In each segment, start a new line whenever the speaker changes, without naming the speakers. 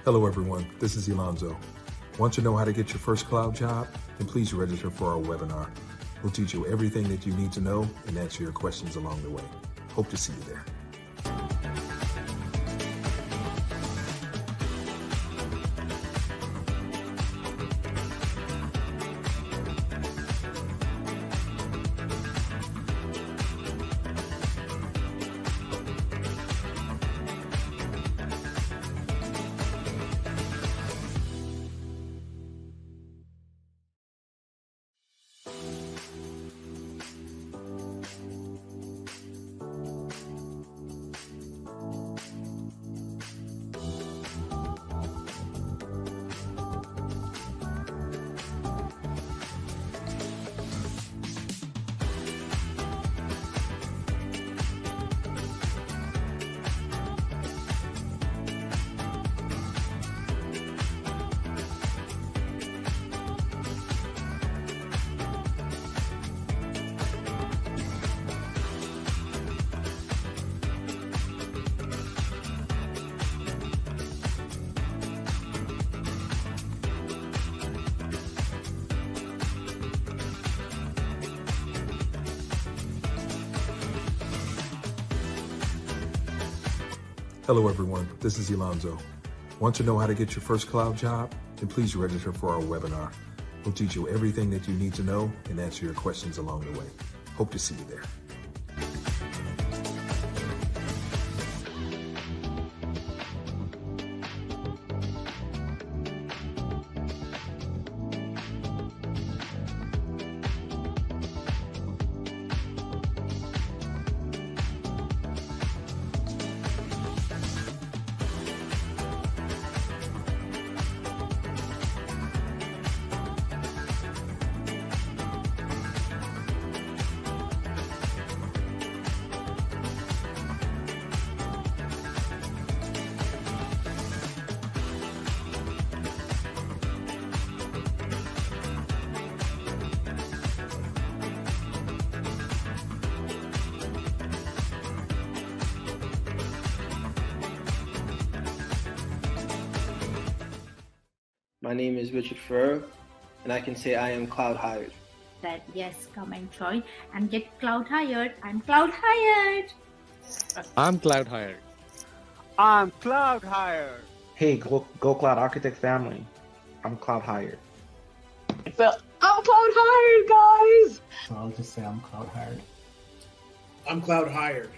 Hello everyone, this is Alonzo. Want to know how to get your first cloud job? Then please register for our webinar. We'll teach you everything that you need to know and answer your questions along the way. Hope to see you there. Hello everyone, this is Alonzo. Want to know how to get your first cloud job? Then please register for our webinar. We'll teach you everything that you need to know and answer your questions along the way. Hope to see you there.
My name is Richard Furrow, and I can say I am cloud hired.
That yes, come and join and get cloud hired. I'm cloud hired.
I'm cloud hired.
I'm cloud hired.
Hey, Go Cloud Architect family. I'm cloud hired.
So I'm cloud hired, guys.
So I'll just say I'm cloud hired.
I'm cloud hired.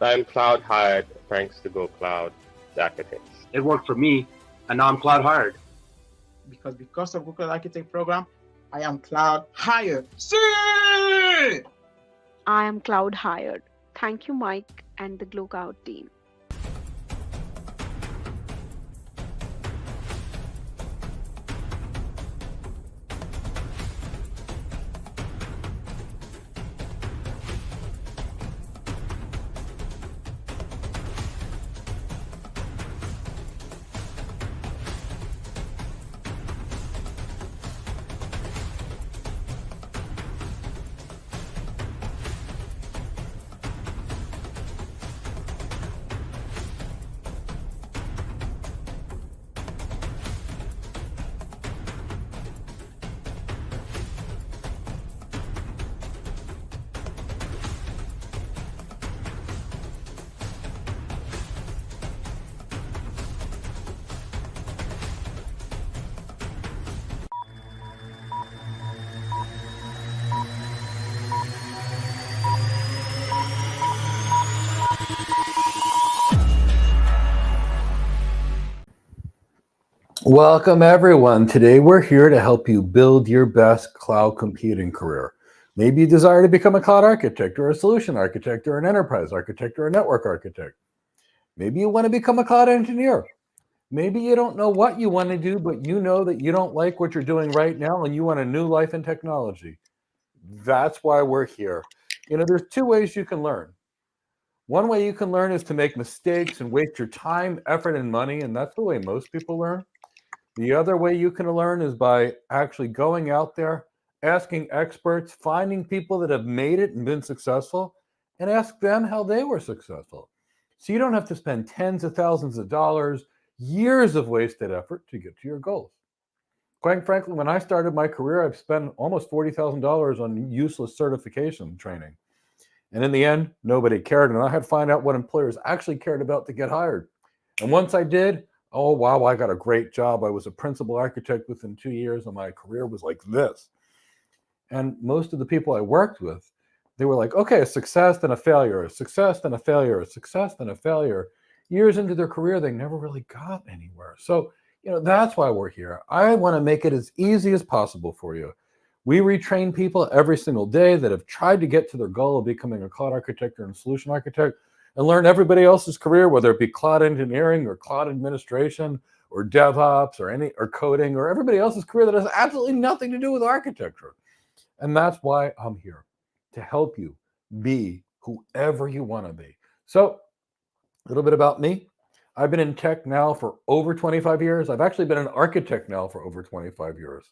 I'm cloud hired thanks to Go Cloud Architects.
It worked for me, and now I'm cloud hired.
Because of Google Architect program, I am cloud hired. See!
I am cloud hired. Thank you, Mike and the Glow Cloud team.
Welcome everyone. Today we're here to help you build your best cloud computing career. Maybe you desire to become a cloud architect or a solution architect or an enterprise architect or a network architect. Maybe you want to become a cloud engineer. Maybe you don't know what you want to do, but you know that you don't like what you're doing right now and you want a new life in technology. That's why we're here. You know, there's two ways you can learn. One way you can learn is to make mistakes and waste your time, effort, and money, and that's the way most people learn. The other way you can learn is by actually going out there, asking experts, finding people that have made it and been successful, and ask them how they were successful. So you don't have to spend tens of thousands of dollars. years of wasted effort to get to your goals. Quite frankly, when I started my career, I've spent almost $40,000 on useless certification training. And in the end, nobody cared. And I had to find out what employers actually cared about to get hired. And once I did, oh, wow, I got a great job. I was a principal architect within 2 years, and my career was like this. And most of the people I worked with, they were like, okay, a success, then a failure, a success, then a failure, a success, then a failure. Years into their career, they never really got anywhere. So, that's why we're here. I want to make it as easy as possible for you. We retrain people every single day that have tried to get to their goal of becoming a cloud architect or a solution architect and learn everybody else's career, whether it be cloud engineering or cloud administration or DevOps or coding or everybody else's career that has absolutely nothing to do with architecture. And that's why I'm here, to help you be whoever you want to be. So a little bit about me. I've been in tech now for over 25 years. I've actually been an architect now for over 25 years.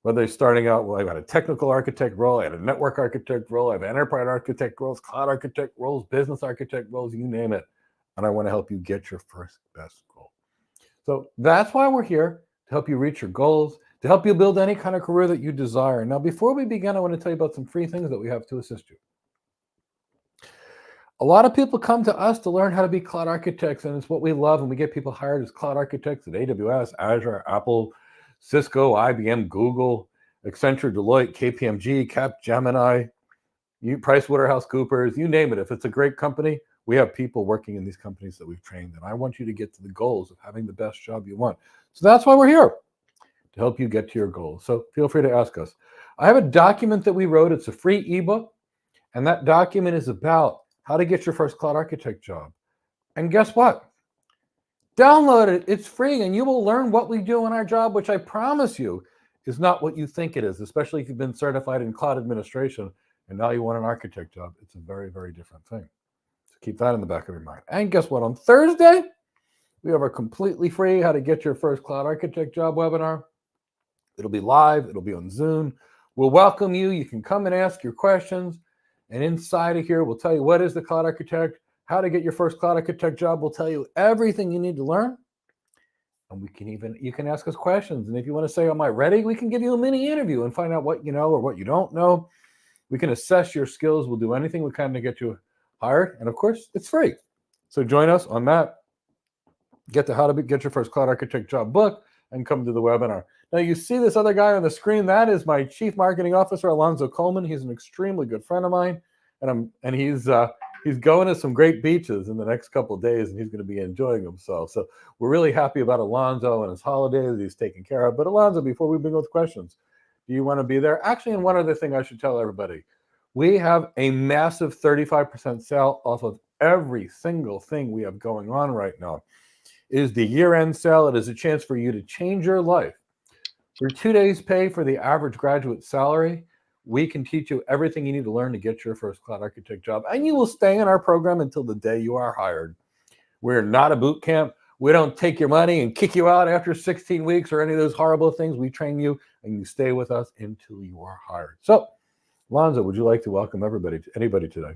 Whether you're starting out, well, I've got a technical architect role, I had a network architect role, I have enterprise architect roles, cloud architect roles, business architect roles, you name it. And I want to help you get your first best goal. So that's why we're here, to help you reach your goals, to help you build any kind of career that you desire. Now, before we begin, I want to tell you about some free things that we have to assist you. A lot of people come to us to learn how to be cloud architects, and it's what we love, and we get people hired as cloud architects at AWS, Azure, Apple, Cisco, IBM, Google, Accenture, Deloitte, KPMG, Capgemini, PricewaterhouseCoopers, you name it. If it's a great company, we have people working in these companies that we've trained, and I want you to get to the goals of having the best job you want. So that's why we're here, to help you get to your goals. So feel free to ask us. I have a document that we wrote. It's a free ebook, and that document is about how to get your first cloud architect job. And guess what? Download it. It's free, and you will learn what we do in our job, which I promise you is not what you think it is, especially if you've been certified in cloud administration and now you want an architect job. It's a very, very different thing. So keep that in the back of your mind. And guess what? On Thursday, we have our completely free How to Get Your First Cloud Architect Job webinar. It'll be live. It'll be on Zoom. We'll welcome you. You can come and ask your questions. And inside of here, we'll tell you what is the cloud architect, how to get your first cloud architect job. We'll tell you everything you need to learn. And you can ask us questions. And if you want to say, am I ready? We can give you a mini interview and find out what you know or what you don't know. We can assess your skills. We'll do anything we can to get you hired. And of course, it's free. So join us on that. Get the How to Get Your First Cloud Architect Job book and come to the webinar. Now, you see this other guy on the screen. That is my Chief Marketing Officer, Alonzo Coleman. He's an extremely good friend of mine. And he's going to some great beaches in the next couple of days, and he's going to be enjoying himself. So we're really happy about Alonzo and his holidays he's taking care of. But Alonzo, before we begin with questions, do you want to be there? Actually, and one other thing I should tell everybody. We have a massive 35% sale off of every single thing we have going on right now. It is the year-end sale. It is a chance for you to change your life. For 2 days pay for the average graduate salary, we can teach you everything you need to learn to get your first cloud architect job. And you will stay in our program until the day you are hired. We're not a boot camp. We don't take your money and kick you out after 16 weeks or any of those horrible things. We train you and you stay with us until you are hired. So, Lonzo, would you like to welcome anybody today?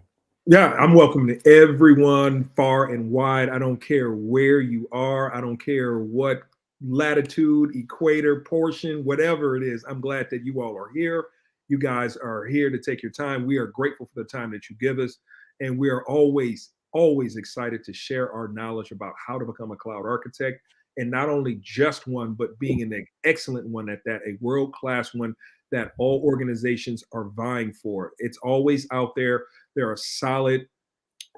Yeah, I'm welcoming everyone far and wide. I don't care where you are. I don't care what latitude, equator, portion, whatever it is. I'm glad that you all are here. You guys are here to take your time. We are grateful for the time that you give us. And we are always excited to share our knowledge about how to become a cloud architect. And not only just one, but being an excellent one at that, a world-class one that all organizations are vying for. It's always out there. There are solid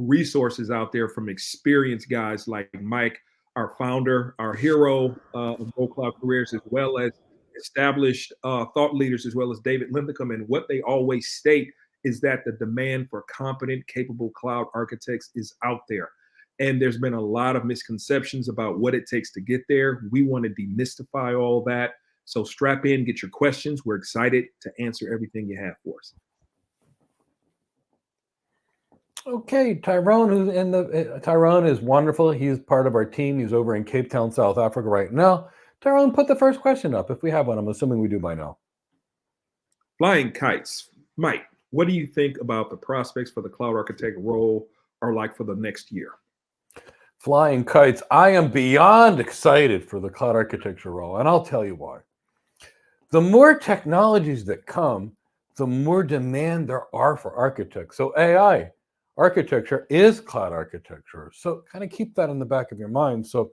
resources out there from experienced guys like Mike, our founder, our hero of Go Cloud Careers, as well as established thought leaders, as well as David Linthicum. And what they always state is that the demand for competent, capable cloud architects is out there. And there's been a lot of misconceptions about what it takes to get there. We want to demystify all that. So strap in, get your questions. We're excited to answer everything you have for us.
Okay, Tyrone is wonderful. He's part of our team. He's over in Cape Town, South Africa right now. Tyrone, put the first question up if we have one. I'm assuming we do by now.
Flying kites. Mike, what do you think about the prospects for the cloud architect role are like for the next year?
Flying kites, I am beyond excited for the cloud architecture role, and I'll tell you why. The more technologies that come, the more demand there are for architects. So AI architecture is cloud architecture. So kind of keep that in the back of your mind. So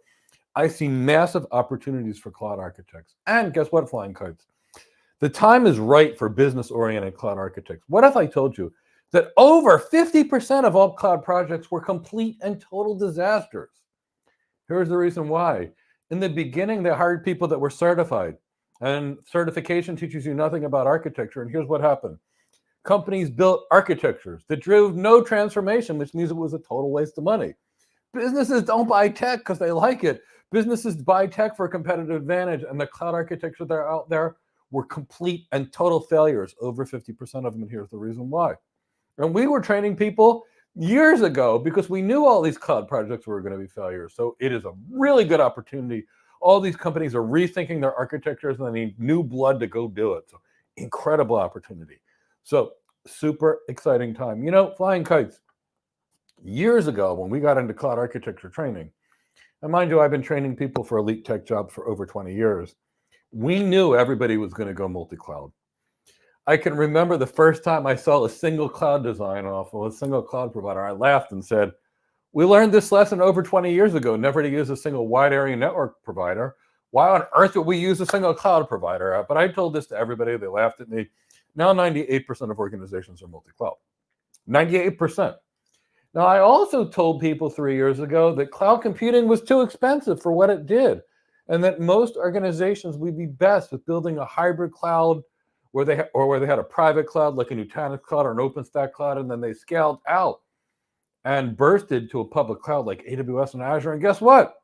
I see massive opportunities for cloud architects. And guess what, flying kites? The time is right for business-oriented cloud architects. What if I told you that over 50% of all cloud projects were complete and total disasters? Here's the reason why. In the beginning, they hired people that were certified. And certification teaches you nothing about architecture. And here's what happened. Companies built architectures that drove no transformation, which means it was a total waste of money. Businesses don't buy tech because they like it. Businesses buy tech for a competitive advantage. And the cloud architecture that are out there were complete and total failures, over 50% of them. And here's the reason why. And we were training people years ago because we knew all these cloud projects were going to be failures. So it is a really good opportunity. All these companies are rethinking their architectures and they need new blood to go do it. So incredible opportunity. So super exciting time. You know, flying kites, years ago when we got into cloud architecture training, and mind you, I've been training people for elite tech jobs for over 20 years. We knew everybody was going to go multi-cloud. I can remember the first time I saw a single cloud design off of a single cloud provider. I laughed and said, we learned this lesson over 20 years ago, never to use a single wide area network provider. Why on earth would we use a single cloud provider? But I told this to everybody. They laughed at me. Now 98% of organizations are multi-cloud. 98%. Now, I also told people 3 years ago that cloud computing was too expensive for what it did, and that most organizations would be best with building a hybrid cloud where they had a private cloud like a Nutanix cloud or an OpenStack cloud, and then they scaled out and bursted to a public cloud like AWS and Azure. And guess what?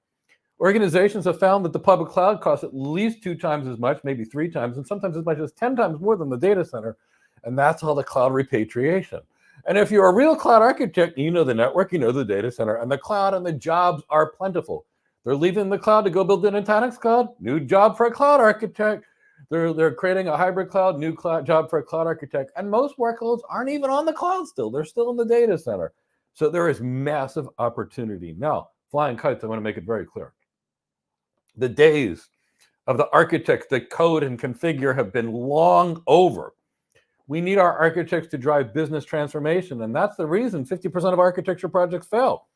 Organizations have found that the public cloud costs at least 2 times as much, maybe 3 times, and sometimes as much as 10 times more than the data center. And that's all the cloud repatriation. And if you're a real cloud architect, you know the network, you know the data center, and the cloud, and the jobs are plentiful. They're leaving the cloud to go build an Nutanix cloud, new job for a cloud architect. They're creating a hybrid cloud, new cloud job for a cloud architect. And most workloads aren't even on the cloud still. They're still in the data center. So there is massive opportunity. Now, flying kites, I want to make it very clear. The days of the architects that code and configure have been long over. We need our architects to drive business transformation. And that's the reason 50% of architecture projects fail.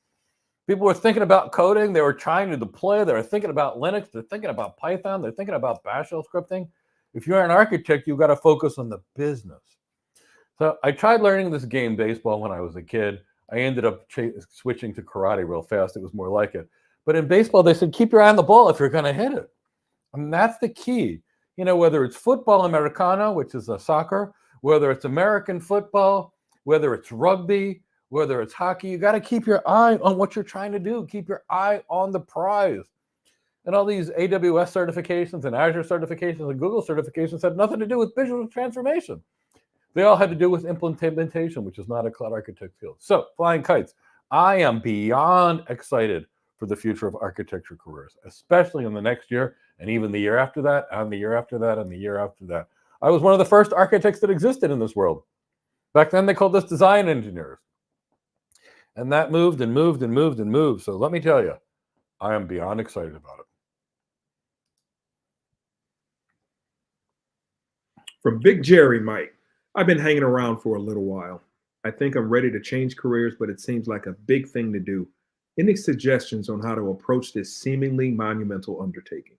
People were thinking about coding. They were trying to deploy. They were thinking about Linux. They're thinking about Python. They're thinking about Bash shell scripting. If you're an architect, you've got to focus on the business. So I tried learning this game, baseball, when I was a kid. I ended up switching to karate real fast. It was more like it. But in baseball, they said, keep your eye on the ball if you're going to hit it. And that's the key. You know, whether it's football Americano, which is a soccer, whether it's American football, whether it's rugby, whether it's hockey, you got to keep your eye on what you're trying to do. Keep your eye on the prize. And all these AWS certifications and Azure certifications and Google certifications had nothing to do with visual transformation. They all had to do with implementation, which is not a cloud architect field. So, flying kites, I am beyond excited for the future of architecture careers, especially in the next year and even the year after that, and the year after that, and the year after that. I was one of the first architects that existed in this world. Back then, they called us design engineers. And that moved and moved and moved and moved. So let me tell you, I am beyond excited about it.
From Big Jerry, Mike, I've been hanging around for a little while. I think I'm ready to change careers, but it seems like a big thing to do. Any suggestions on how to approach this seemingly monumental undertaking?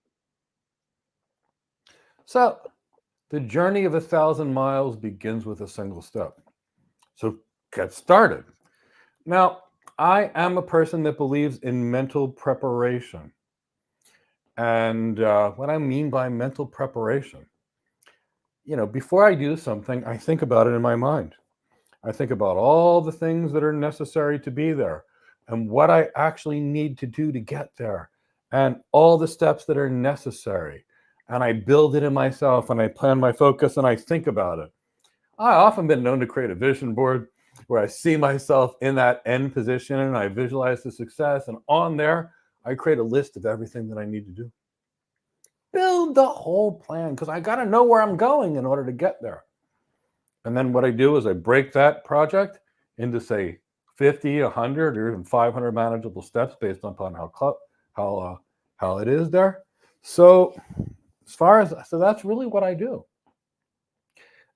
So the journey of 1,000 miles begins with a single step. So get started. Now, I am a person that believes in mental preparation. And what I mean by mental preparation, you know, before I do something, I think about it in my mind. I think about all the things that are necessary to be there and what I actually need to do to get there and all the steps that are necessary. And I build it in myself and I plan my focus and I think about it. I've often been known to create a vision board where I see myself in that end position and I visualize the success. And on there, I create a list of everything that I need to do. Build the whole plan because I got to know where I'm going in order to get there. And then what I do is I break that project into, say, 50, 100, or even 500 manageable steps based upon how it is there. So that's really what I do.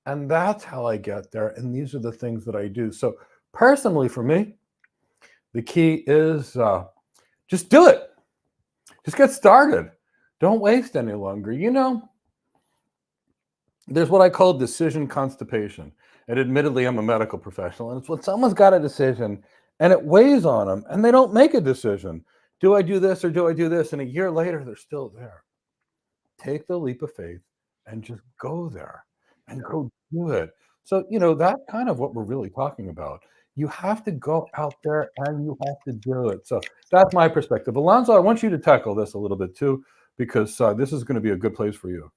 And that's how I get there. And these are the things that I do. So personally for me, the key is just do it. Just get started. Don't waste any longer. You know, there's what I call decision constipation. And admittedly, I'm a medical professional. And it's when someone's got a decision and it weighs on them and they don't make a decision. Do I do this or do I do this? And a year later, they're still there. Take the leap of faith and just go there and go do it. So, you know, that's kind of what we're really talking about. You have to go out there and you have to do it. So that's my perspective. Alonzo, I want you to tackle this a little bit too, because this is going to be a good place for you.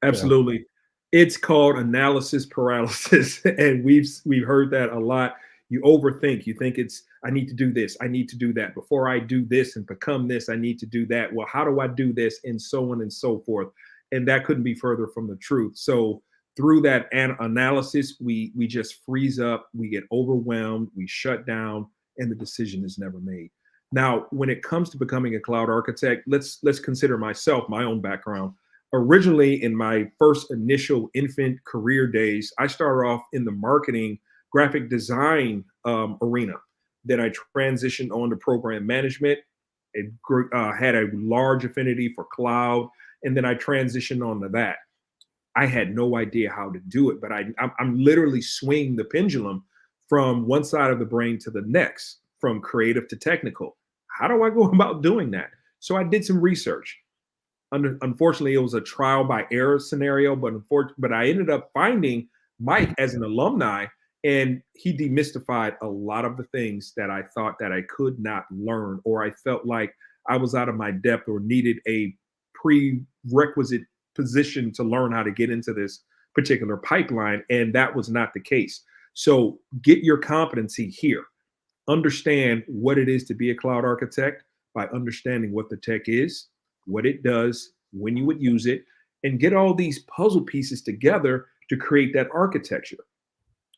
Absolutely. Yeah. It's called analysis paralysis. And we've heard that a lot. You overthink. You think it's, I need to do this. I need to do that. Before I do this and become this, I need to do that. Well, how do I do this? And so on and so forth. And that couldn't be further from the truth. So through that analysis, we just freeze up, we get overwhelmed, we shut down, and the decision is never made. Now, when it comes to becoming a cloud architect, let's consider myself, my own background. Originally, in my first initial infant career days, I started off in the marketing, graphic design arena. Then I transitioned on to program management. It had a large affinity for cloud, and then I transitioned on to that. I had no idea how to do it, but I'm literally swinging the pendulum from one side of the brain to the next, from creative to technical. How do I go about doing that? So I did some research. Unfortunately, it was a trial by error scenario, but I ended up finding Mike as an alumni, and he demystified a lot of the things that I thought that I could not learn, or I felt like I was out of my depth or needed a prerequisite position to learn how to get into this particular pipeline. And that was not the case. So get your competency here. Understand what it is to be a cloud architect by understanding what the tech is, what it does, when you would use it, and get all these puzzle pieces together to create that architecture.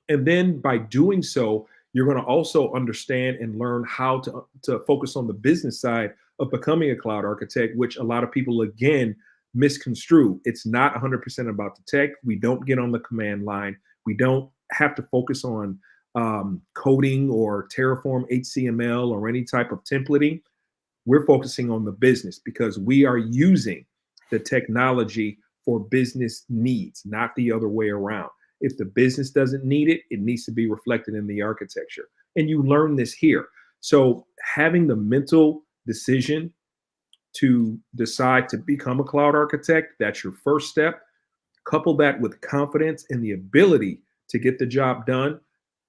And then by doing so, you're going to also understand and learn how to focus on the business side of becoming a cloud architect, which a lot of people, again, misconstrue. It's not 100% about the tech. We don't get on the command line. We don't have to focus on coding or Terraform HTML or any type of templating. We're focusing on the business because we are using the technology for business needs, not the other way around. If the business doesn't need it, it needs to be reflected in the architecture. And you learn this here. So having the mental decision to decide to become a cloud architect, that's your first step. Couple that with confidence and the ability to get the job done.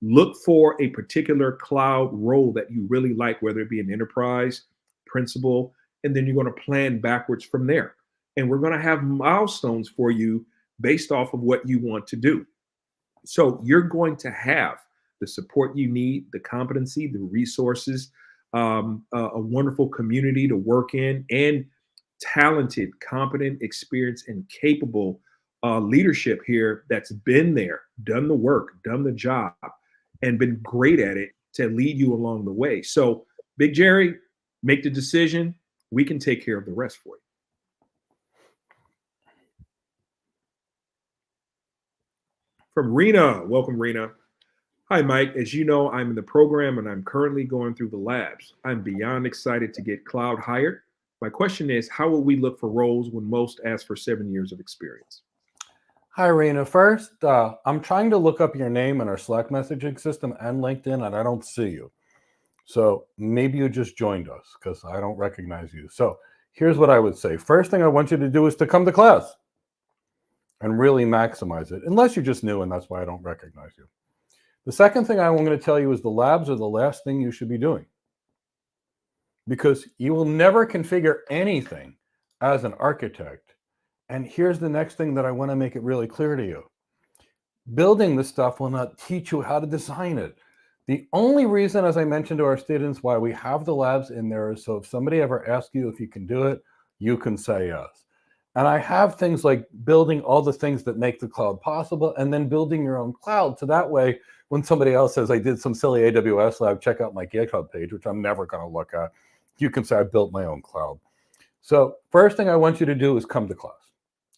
Look for a particular cloud role that you really like, whether it be an enterprise, principal, and then you're going to plan backwards from there. And we're going to have milestones for you based off of what you want to do. So you're going to have the support you need, the competency, the resources, a wonderful community to work in, and talented, competent, experienced, and capable leadership here that's been there, done the work, done the job, and been great at it to lead you along the way. So, Big Jerry, make the decision. We can take care of the rest for you. From Rena, welcome, Rena. Hi, Mike. As you know, I'm in the program and I'm currently going through the labs. I'm beyond excited to get cloud hired. My question is, how will we look for roles when most ask for 7 years of experience?
Hi, Rena. First, I'm trying to look up your name in our Slack messaging system and LinkedIn, and I don't see you. So maybe you just joined us because I don't recognize you. So here's what I would say. First thing I want you to do is to come to class and really maximize it, unless you're just new and that's why I don't recognize you. The second thing I'm going to tell you is the labs are the last thing you should be doing, because you will never configure anything as an architect. And here's the next thing that I want to make it really clear to you. Building this stuff will not teach you how to design it. The only reason, as I mentioned to our students, why we have the labs in there is so if somebody ever asks you if you can do it, you can say yes. And I have things like building all the things that make the cloud possible, and then building your own cloud. So that way, when somebody else says, I did some silly AWS lab, check out my GitHub page, which I'm never going to look at. You can say I built my own cloud. So first thing I want you to do is come to class.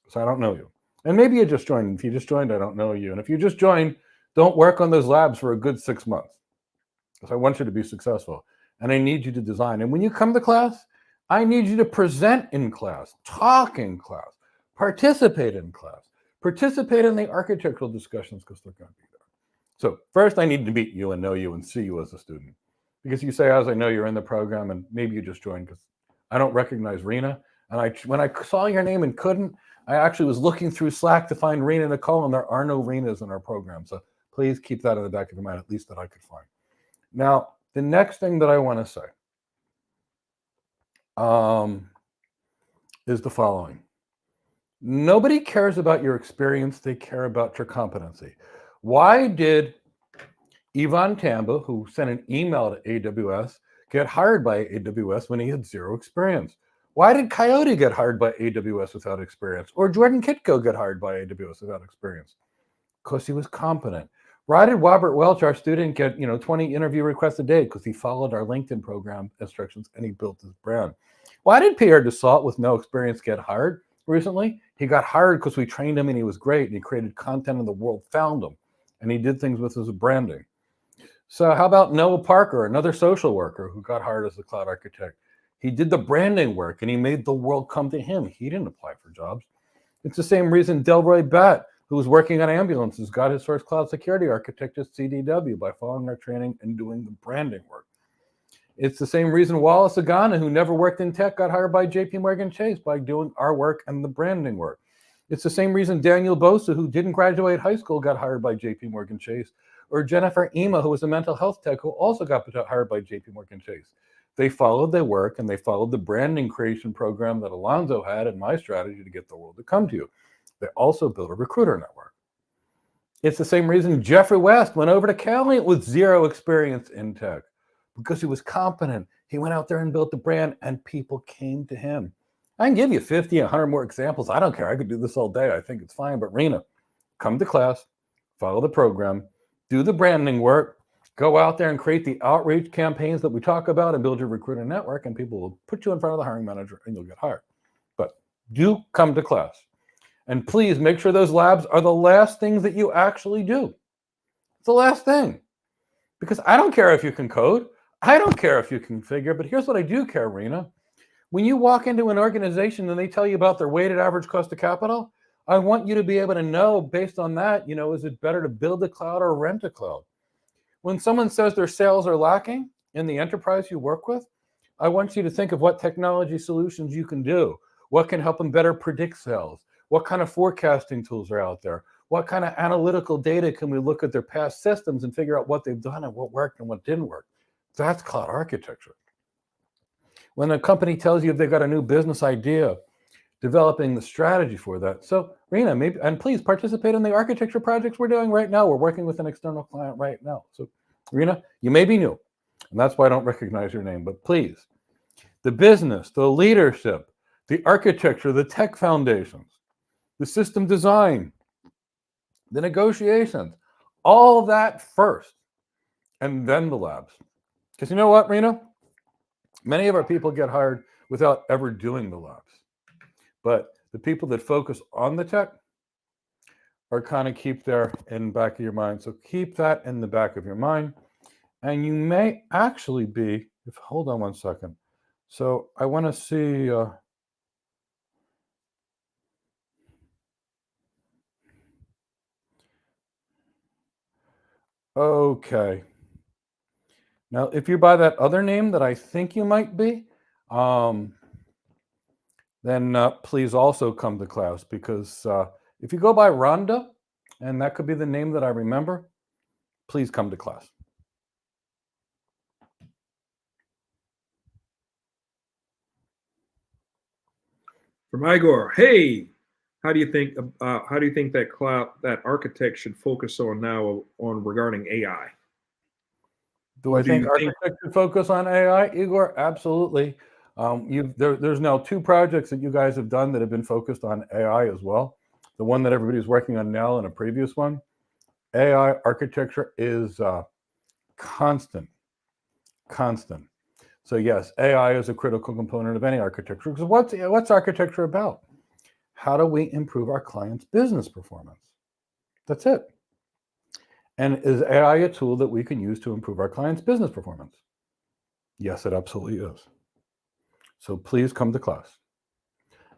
So I don't know you. And maybe you just joined. If you just joined, I don't know you. And if you just joined, don't work on those labs for a good 6 months. Because I want you to be successful. And I need you to design. And when you come to class, I need you to present in class, talk in class, participate in class, participate in the architectural discussions because they're going to be there. So first I need to meet you and know you and see you as a student. Because you say, as I know you're in the program, and maybe you just joined because I don't recognize Rena. And when I saw your name and couldn't, I actually was looking through Slack to find Rena Nicole, and there are no Renas in our program. So please keep that in the back of your mind, at least that I could find. Now, the next thing that I want to say is the following. Nobody cares about your experience. They care about your competency. Why did Ivan Tamba, who sent an email to AWS, get hired by AWS when he had zero experience? Why did Coyote get hired by AWS without experience? Or Jordan Kitko get hired by AWS without experience? Because he was competent. Why did Robert Welch, our student, get 20 interview requests a day? Because he followed our LinkedIn program instructions and he built his brand. Why did Pierre Dassault with no experience get hired recently? He got hired because we trained him and he was great and he created content and the world found him. And he did things with his branding. So how about Noah Parker, another social worker who got hired as a cloud architect? He did the branding work and he made the world come to him. He didn't apply for jobs. It's the same reason Delroy Batt, who was working on ambulances, got his first cloud security architect at CDW by following our training and doing the branding work. It's the same reason Wallace Agana, who never worked in tech, got hired by JP Morgan Chase by doing our work and the branding work. It's the same reason Daniel Bosa, who didn't graduate high school, got hired by JP Morgan Chase, or Jennifer Ema, who was a mental health tech, who also got hired by JP Morgan Chase. They followed their work and they followed the branding creation program that Alonzo had and my strategy to get the world to come to you. They also built a recruiter network. It's the same reason Jeffrey West went over to Cali with zero experience in tech, because he was competent. He went out there and built the brand and people came to him. I can give you 50, 100 more examples. I don't care. I could do this all day. I think it's fine. But Rena, come to class, follow the program, do the branding work, go out there and create the outreach campaigns that we talk about and build your recruiter network, and people will put you in front of the hiring manager and you'll get hired. But do come to class. And please make sure those labs are the last things that you actually do. It's the last thing. Because I don't care if you can code. I don't care if you can configure. But here's what I do care, Rena. When you walk into an organization and they tell you about their weighted average cost of capital, I want you to be able to know based on that, is it better to build a cloud or rent a cloud? When someone says their sales are lacking in the enterprise you work with, I want you to think of what technology solutions you can do. What can help them better predict sales? What kind of forecasting tools are out there? What kind of analytical data can we look at their past systems and figure out what they've done and what worked and what didn't work? That's cloud architecture. When a company tells you if they've got a new business idea, developing the strategy for that. So Rena, maybe, and please participate in the architecture projects we're doing right now. We're working with an external client right now. So Rena, you may be new, and that's why I don't recognize your name, but please, the business, the leadership, the architecture, the tech foundations, the system design, the negotiations, all of that first, and then the labs. Because you know what, Rena? Many of our people get hired without ever doing the labs. But the people that focus on the tech are kind of keep there in the back of your mind. So keep that in the back of your mind. And you may actually be, hold on one second. So I want to see, okay. Now, if you're by that other name that I think you might be, then please also come to class, because if you go by Rhonda, and that could be the name that I remember, please come to class.
From Igor, hey, how do you think that architect should focus on now regarding AI?
Do I think architects should focus on AI, Igor? Absolutely. There's now 2 projects that you guys have done that have been focused on AI as well. The one that everybody's working on now and a previous one. AI architecture is constant. So yes, AI is a critical component of any architecture. Because what's architecture about? How do we improve our clients' business performance? That's it. And is AI a tool that we can use to improve our clients' business performance? Yes, it absolutely is. So please come to class.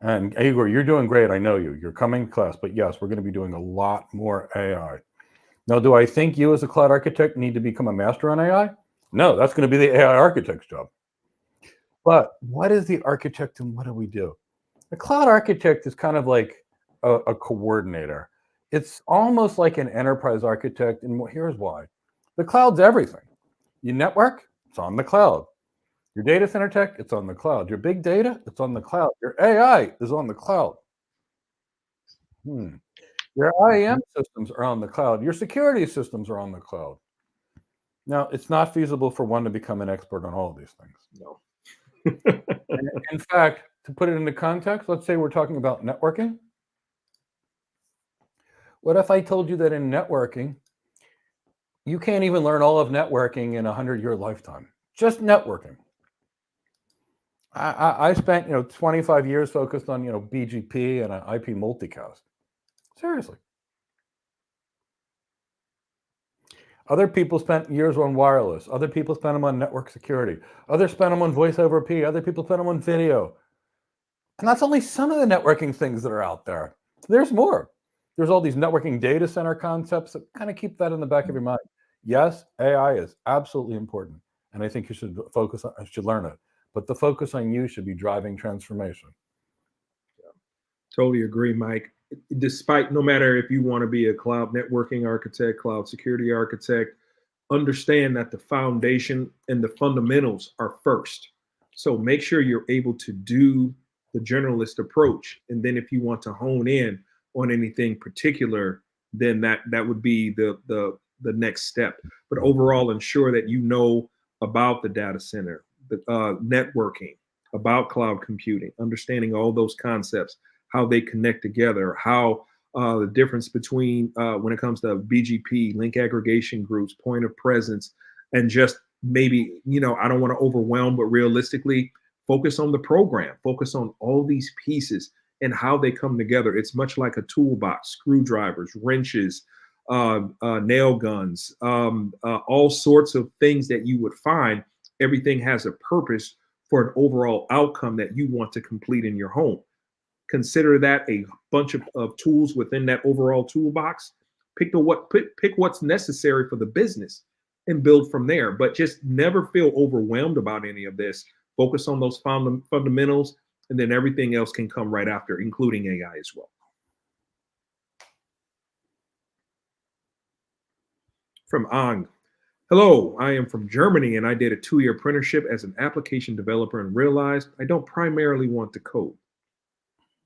And Igor, you're doing great. I know you. You're coming to class. But yes, we're going to be doing a lot more AI. Now, do I think you as a cloud architect need to become a master on AI? No, that's going to be the AI architect's job. But what is the architect and what do we do? The cloud architect is kind of like a coordinator. It's almost like an enterprise architect, and here's why. The cloud's everything. You network, it's on the cloud. Your data center tech, it's on the cloud. Your big data, it's on the cloud. Your AI is on the cloud. Your IAM systems are on the cloud. Your security systems are on the cloud. Now, it's not feasible for one to become an expert on all of these things.
No.
In fact, to put it into context, let's say we're talking about networking. What if I told you that in networking, you can't even learn all of networking in a 100-year lifetime? Just networking. I spent 25 years focused on BGP and an IP multicast. Seriously. Other people spent years on wireless. Other people spent them on network security. Others spent them on voice over IP. Other people spent them on video. And that's only some of the networking things that are out there. There's more. There's all these networking data center concepts that kind of keep that in the back of your mind. Yes, AI is absolutely important. And I think you should learn it. But the focus on you should be driving transformation.
Yeah. Totally agree, Mike. Despite, no matter if you want to be a cloud networking architect, cloud security architect, understand that the foundation and the fundamentals are first. So make sure you're able to do the generalist approach. And then if you want to hone in on anything particular, then that would be the next step. But overall, ensure that you know about the data center, the networking, about cloud computing, understanding all those concepts, how they connect together, how the difference between when it comes to BGP, link aggregation groups, point of presence, and just maybe, I don't want to overwhelm, but realistically, focus on the program, focus on all these pieces and how they come together. It's much like a toolbox, screwdrivers, wrenches, nail guns, all sorts of things that you would find. Everything has a purpose for an overall outcome that you want to complete in your home. Consider that a bunch of tools within that overall toolbox. Pick what's necessary for the business and build from there. But just never feel overwhelmed about any of this. Focus on those fundamentals, and then everything else can come right after, including AI as well. From Ang. Hello, I am from Germany and I did a 2-year apprenticeship as an application developer and realized I don't primarily want to code.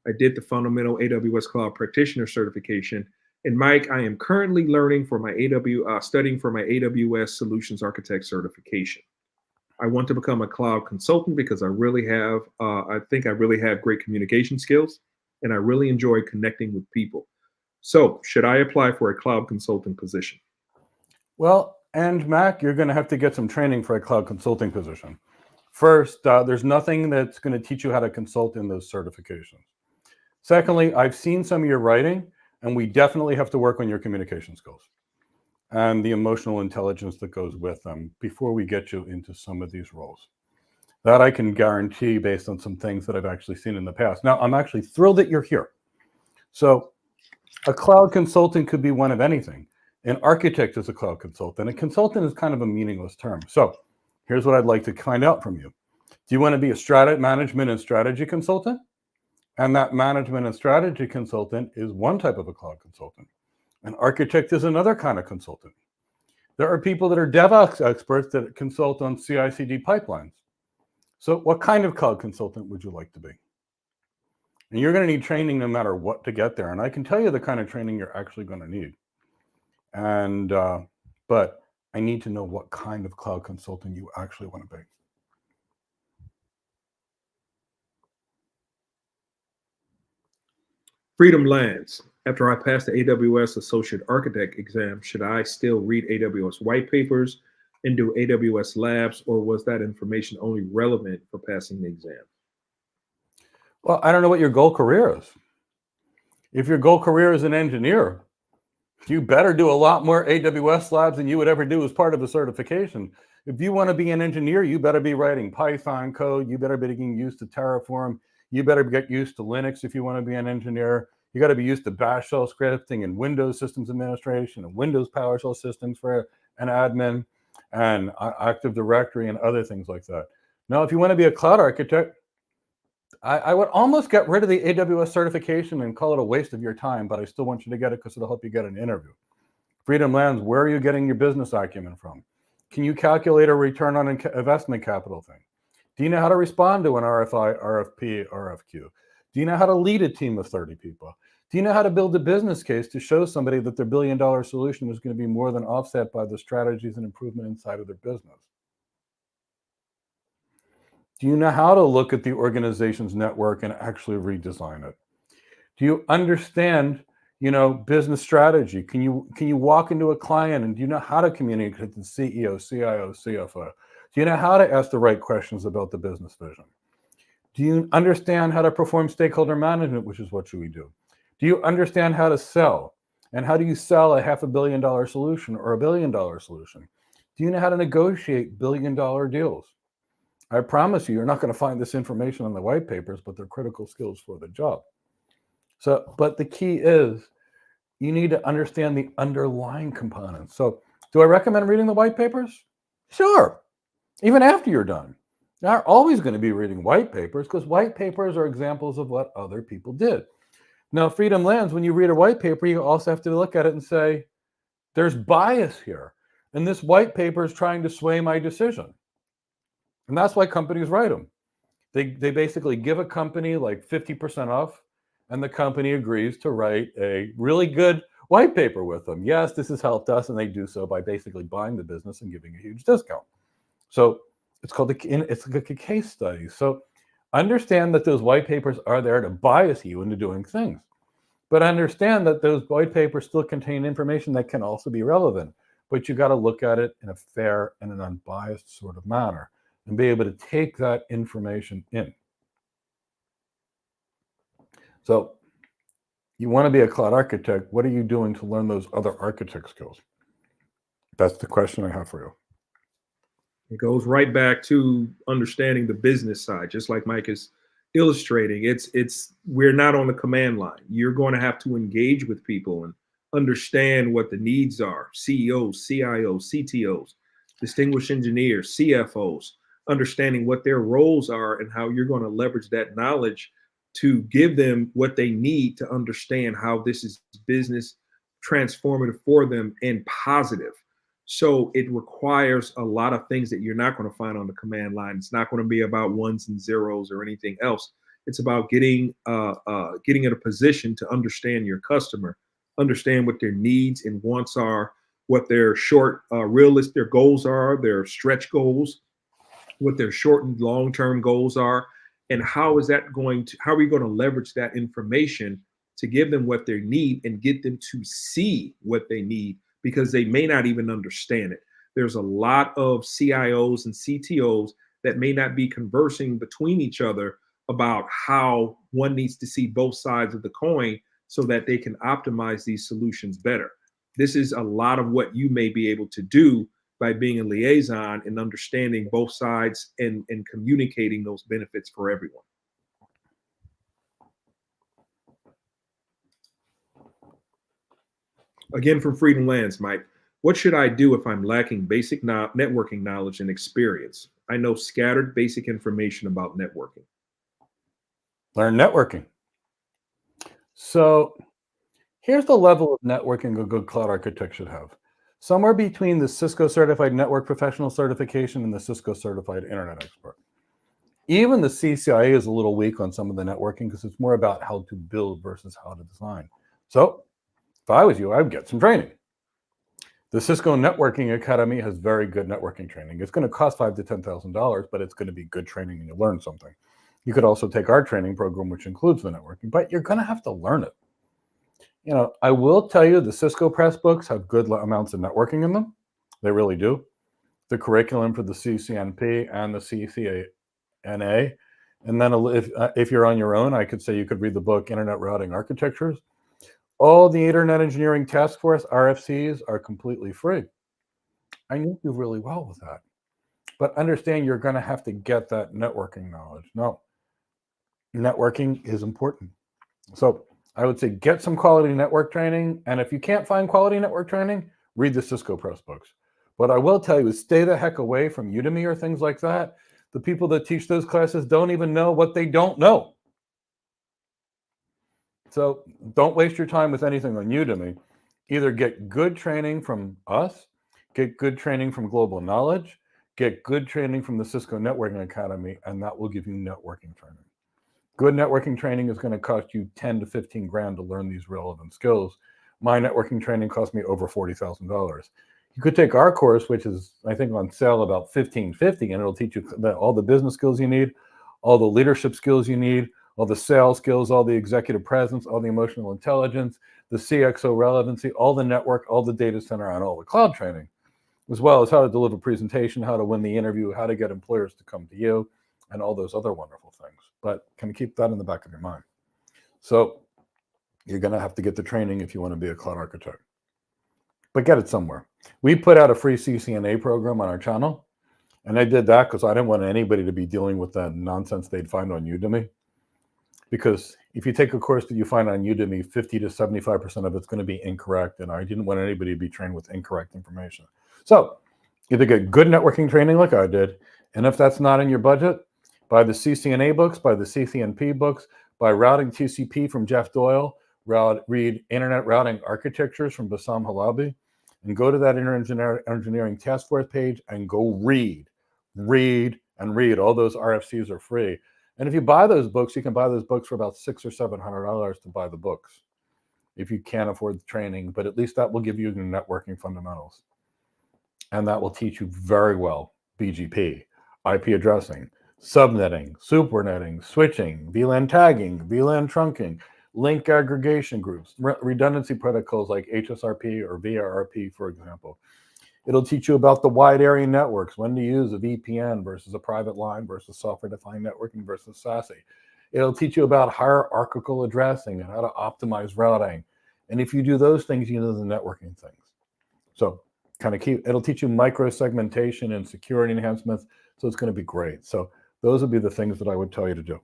I did the fundamental AWS Cloud Practitioner certification. And Mike, I am currently studying for my AWS Solutions Architect certification. I want to become a cloud consultant because I think I really have great communication skills and I really enjoy connecting with people. So should I apply for a cloud consulting position?
Well, and Mac, you're going to have to get some training for a cloud consulting position. First, there's nothing that's going to teach you how to consult in those certifications. Secondly, I've seen some of your writing, and we definitely have to work on your communication skills and the emotional intelligence that goes with them before we get you into some of these roles. That I can guarantee based on some things that I've actually seen in the past. Now, I'm actually thrilled that you're here. So a cloud consultant could be one of anything. An architect is a cloud consultant. A consultant is kind of a meaningless term. So here's what I'd like to find out from you. Do you want to be a management and strategy consultant? And that management and strategy consultant is one type of a cloud consultant. An architect is another kind of consultant. There are people that are DevOps experts that consult on CI/CD pipelines. So what kind of cloud consultant would you like to be? And you're going to need training no matter what to get there. And I can tell you the kind of training you're actually going to need. And but I need to know what kind of cloud consultant you actually want to be.
Freedom Lands. After I passed the AWS Associate Architect exam, should I still read AWS white papers and do AWS labs, or was that information only relevant for passing the exam?
Well, I don't know what your goal career is. If your goal career is an engineer, you better do a lot more AWS labs than you would ever do as part of a certification. If you want to be an engineer, you better be writing Python code. You better be getting used to Terraform. You better get used to Linux if you want to be an engineer. You got to be used to Bash shell scripting and Windows systems administration and Windows PowerShell systems for an admin and Active Directory and other things like that. Now, if you want to be a cloud architect, I would almost get rid of the AWS certification and call it a waste of your time, but I still want you to get it because it'll help you get an interview. Freedom Lands, where are you getting your business acumen from? Can you calculate a return on investment capital thing? Do you know how to respond to an RFI, RFP, RFQ? Do you know how to lead a team of 30 people? Do you know how to build a business case to show somebody that their billion-dollar solution is going to be more than offset by the strategies and improvement inside of their business? Do you know how to look at the organization's network and actually redesign it? Do you understand, business strategy? Can you walk into a client and do you know how to communicate with the CEO, CIO, CFO? Do you know how to ask the right questions about the business vision? Do you understand how to perform stakeholder management, which is what should we do? Do you understand how to sell? And how do you sell a $500 million solution or $1 billion solution? Do you know how to negotiate billion-dollar deals? I promise you're not going to find this information on the white papers, but they're critical skills for the job. So, but the key is you need to understand the underlying components. So do I recommend reading the white papers? Sure. Even after you're done. You're not always going to be reading white papers because white papers are examples of what other people did. Now, Freedom Lands, when you read a white paper, you also have to look at it and say, there's bias here. And this white paper is trying to sway my decision. And that's why companies write them. They basically give a company like 50% off, and the company agrees to write a really good white paper with them. Yes, this has helped us, and they do so by basically buying the business and giving a huge discount. So it's called it's like a case study. So understand that those white papers are there to bias you into doing things. But understand that those white papers still contain information that can also be relevant. But you got to look at it in a fair and an unbiased sort of manner and be able to take that information in. So you want to be a cloud architect. What are you doing to learn those other architect skills? That's the question I have for you.
It goes right back to understanding the business side, just like Mike is illustrating. We're not on the command line. You're going to have to engage with people and understand what the needs are. CEOs, CIOs, CTOs, distinguished engineers, CFOs, understanding what their roles are and how you're going to leverage that knowledge to give them what they need to understand how this is business transformative for them and positive. So it requires a lot of things that you're not going to find on the command line. It's not going to be about ones and zeros or anything else. It's about getting in a position to understand your customer, understand what their needs and wants are, what their short, realistic their goals are, their stretch goals, what their short and long-term goals are, and how are we going to leverage that information to give them what they need and get them to see what they need, because they may not even understand it. There's a lot of CIOs and CTOs that may not be conversing between each other about how one needs to see both sides of the coin so that they can optimize these solutions better. This is a lot of what you may be able to do by being a liaison and understanding both sides and communicating those benefits for everyone. Again, from Freedom Lands, Mike, what should I do if I'm lacking basic networking knowledge and experience? I know scattered basic information about networking.
Learn networking. So here's the level of networking a good cloud architect should have. Somewhere between the Cisco Certified Network Professional Certification and the Cisco Certified Internet Expert. Even the CCIE is a little weak on some of the networking because it's more about how to build versus how to design. So if I was you, I would get some training. The Cisco Networking Academy has very good networking training. It's going to cost $5,000 to $10,000, but it's going to be good training and you'll learn something. You could also take our training program, which includes the networking, but you're going to have to learn it. You know, I will tell you the Cisco Press books have good amounts of networking in them. They really do. The curriculum for the CCNP and the CCNA. And then if you're on your own, I could say you could read the book Internet Routing Architectures. All the Internet Engineering Task Force RFCs are completely free. I knew you really well with that. But understand you're going to have to get that networking knowledge. No, networking is important. So I would say get some quality network training. And if you can't find quality network training, read the Cisco Press books. What I will tell you is stay the heck away from Udemy or things like that. The people that teach those classes don't even know what they don't know. So don't waste your time with anything on Udemy. Either get good training from us, get good training from Global Knowledge, get good training from the Cisco Networking Academy, and that will give you networking training. Good networking training is going to cost you 10 to 15 grand to learn these relevant skills. My networking training cost me over $40,000. You could take our course, which is, I think, on sale about $1,550, and it'll teach you all the business skills you need, all the leadership skills you need, all the sales skills, all the executive presence, all the emotional intelligence, the CXO relevancy, all the network, all the data center, and all the cloud training, as well as how to deliver presentation, how to win the interview, how to get employers to come to you, and all those other wonderful things. But can you keep that in the back of your mind? So you're going to have to get the training if you want to be a cloud architect. But get it somewhere. We put out a free CCNA program on our channel. And I did that because I didn't want anybody to be dealing with that nonsense they'd find on Udemy. Because if you take a course that you find on Udemy, 50 to 75% of it's going to be incorrect. And I didn't want anybody to be trained with incorrect information. So either get good networking training like I did. And if that's not in your budget, buy the CCNA books, buy the CCNP books, buy Routing TCP from Jeff Doyle, read Internet Routing Architectures from Bassam Halabi, and go to that Internet Engineering Task Force page and go read. All those RFCs are free. And if you buy those books, you can buy those books for about $600 or $700 to buy the books if you can't afford the training. But at least that will give you the networking fundamentals. And that will teach you very well BGP, IP addressing, subnetting, supernetting, switching, VLAN tagging, VLAN trunking, link aggregation groups, redundancy protocols like HSRP or VRRP, for example. It'll teach you about the wide area networks, when to use a VPN versus a private line versus software-defined networking versus SASE. It'll teach you about hierarchical addressing and how to optimize routing. And if you do those things, you know the networking things. So it'll teach you micro-segmentation and security enhancements. So it's going to be great. So those would be the things that I would tell you to do.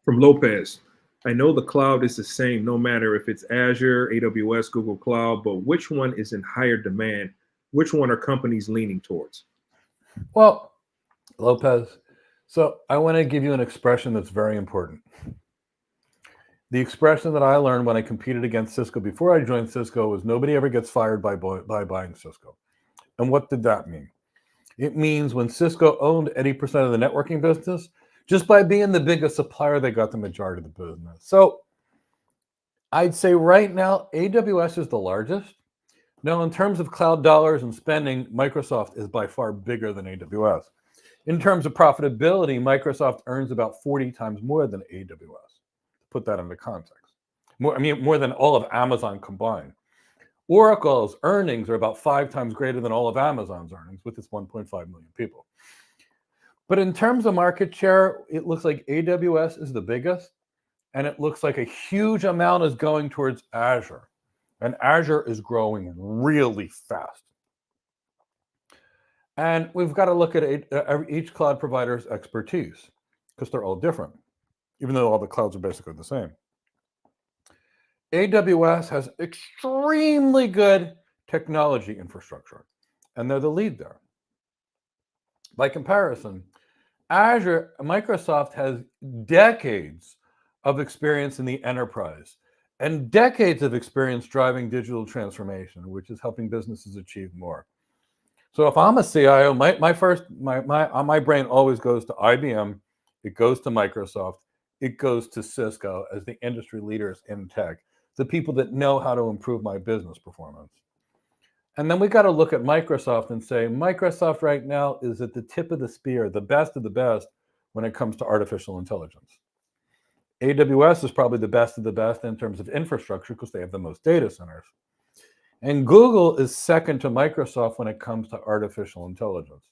From Lopez, I know the cloud is the same no matter if it's Azure, AWS, Google Cloud, but which one is in higher demand? Which one are companies leaning towards?
Well, Lopez, so I want to give you an expression that's very important. The expression that I learned when I competed against Cisco before I joined Cisco was nobody ever gets fired by buying Cisco. And what did that mean? It means when Cisco owned 80% of the networking business, just by being the biggest supplier, they got the majority of the business. So I'd say right now, AWS is the largest. Now, in terms of cloud dollars and spending, Microsoft is by far bigger than AWS. In terms of profitability, Microsoft earns about 40 times more than AWS. Put that into context. More than all of Amazon combined. Oracle's earnings are about 5 times greater than all of Amazon's earnings with its 1.5 million people. But in terms of market share, it looks like AWS is the biggest, and it looks like a huge amount is going towards Azure. And Azure is growing really fast. And we've got to look at each cloud provider's expertise because they're all different, even though all the clouds are basically the same. AWS has extremely good technology infrastructure, and they're the lead there. By comparison, Microsoft has decades of experience in the enterprise and decades of experience driving digital transformation, which is helping businesses achieve more. So if I'm a CIO, my brain always goes to IBM, it goes to Microsoft, it goes to Cisco as the industry leaders in tech, the people that know how to improve my business performance. And then we got to look at Microsoft and say, Microsoft right now is at the tip of the spear, the best of the best when it comes to artificial intelligence. AWS is probably the best of the best in terms of infrastructure because they have the most data centers. And Google is second to Microsoft when it comes to artificial intelligence.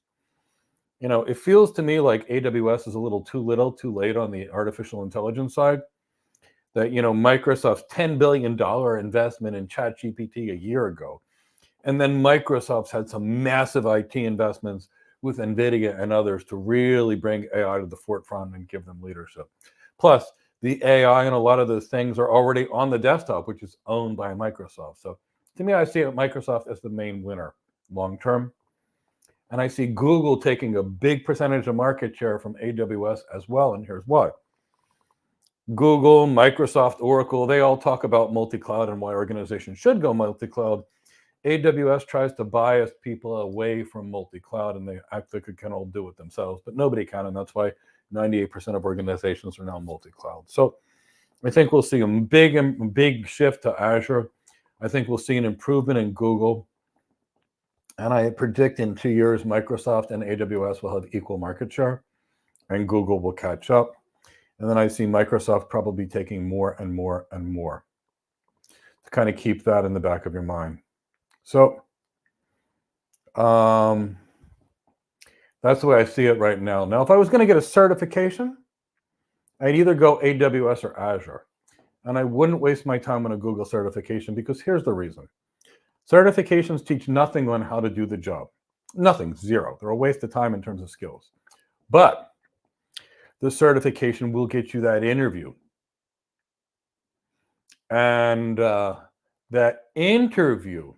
It feels to me like AWS is a little too little, too late on the artificial intelligence side. That, Microsoft's $10 billion investment in ChatGPT a year ago. And then Microsoft's had some massive IT investments with NVIDIA and others to really bring AI to the forefront and give them leadership. Plus, the AI and a lot of those things are already on the desktop, which is owned by Microsoft. So to me, I see Microsoft as the main winner long term. And I see Google taking a big percentage of market share from AWS as well. And here's why. Google, Microsoft, Oracle, they all talk about multi-cloud and why organizations should go multi-cloud. AWS tries to bias people away from multi-cloud, and they act like they can all do it themselves, but nobody can, and that's why 98% of organizations are now multi-cloud. So I think we'll see a big shift to Azure. I think we'll see an improvement in Google. And I predict in 2 years, Microsoft and AWS will have equal market share, and Google will catch up. And then I see Microsoft probably taking more and more and more. To kind of keep that in the back of your mind. So that's the way I see it right now. Now, if I was going to get a certification, I'd either go AWS or Azure. And I wouldn't waste my time on a Google certification because here's the reason. Certifications teach nothing on how to do the job. Nothing, zero. They're a waste of time in terms of skills. But the certification will get you that interview. And that interview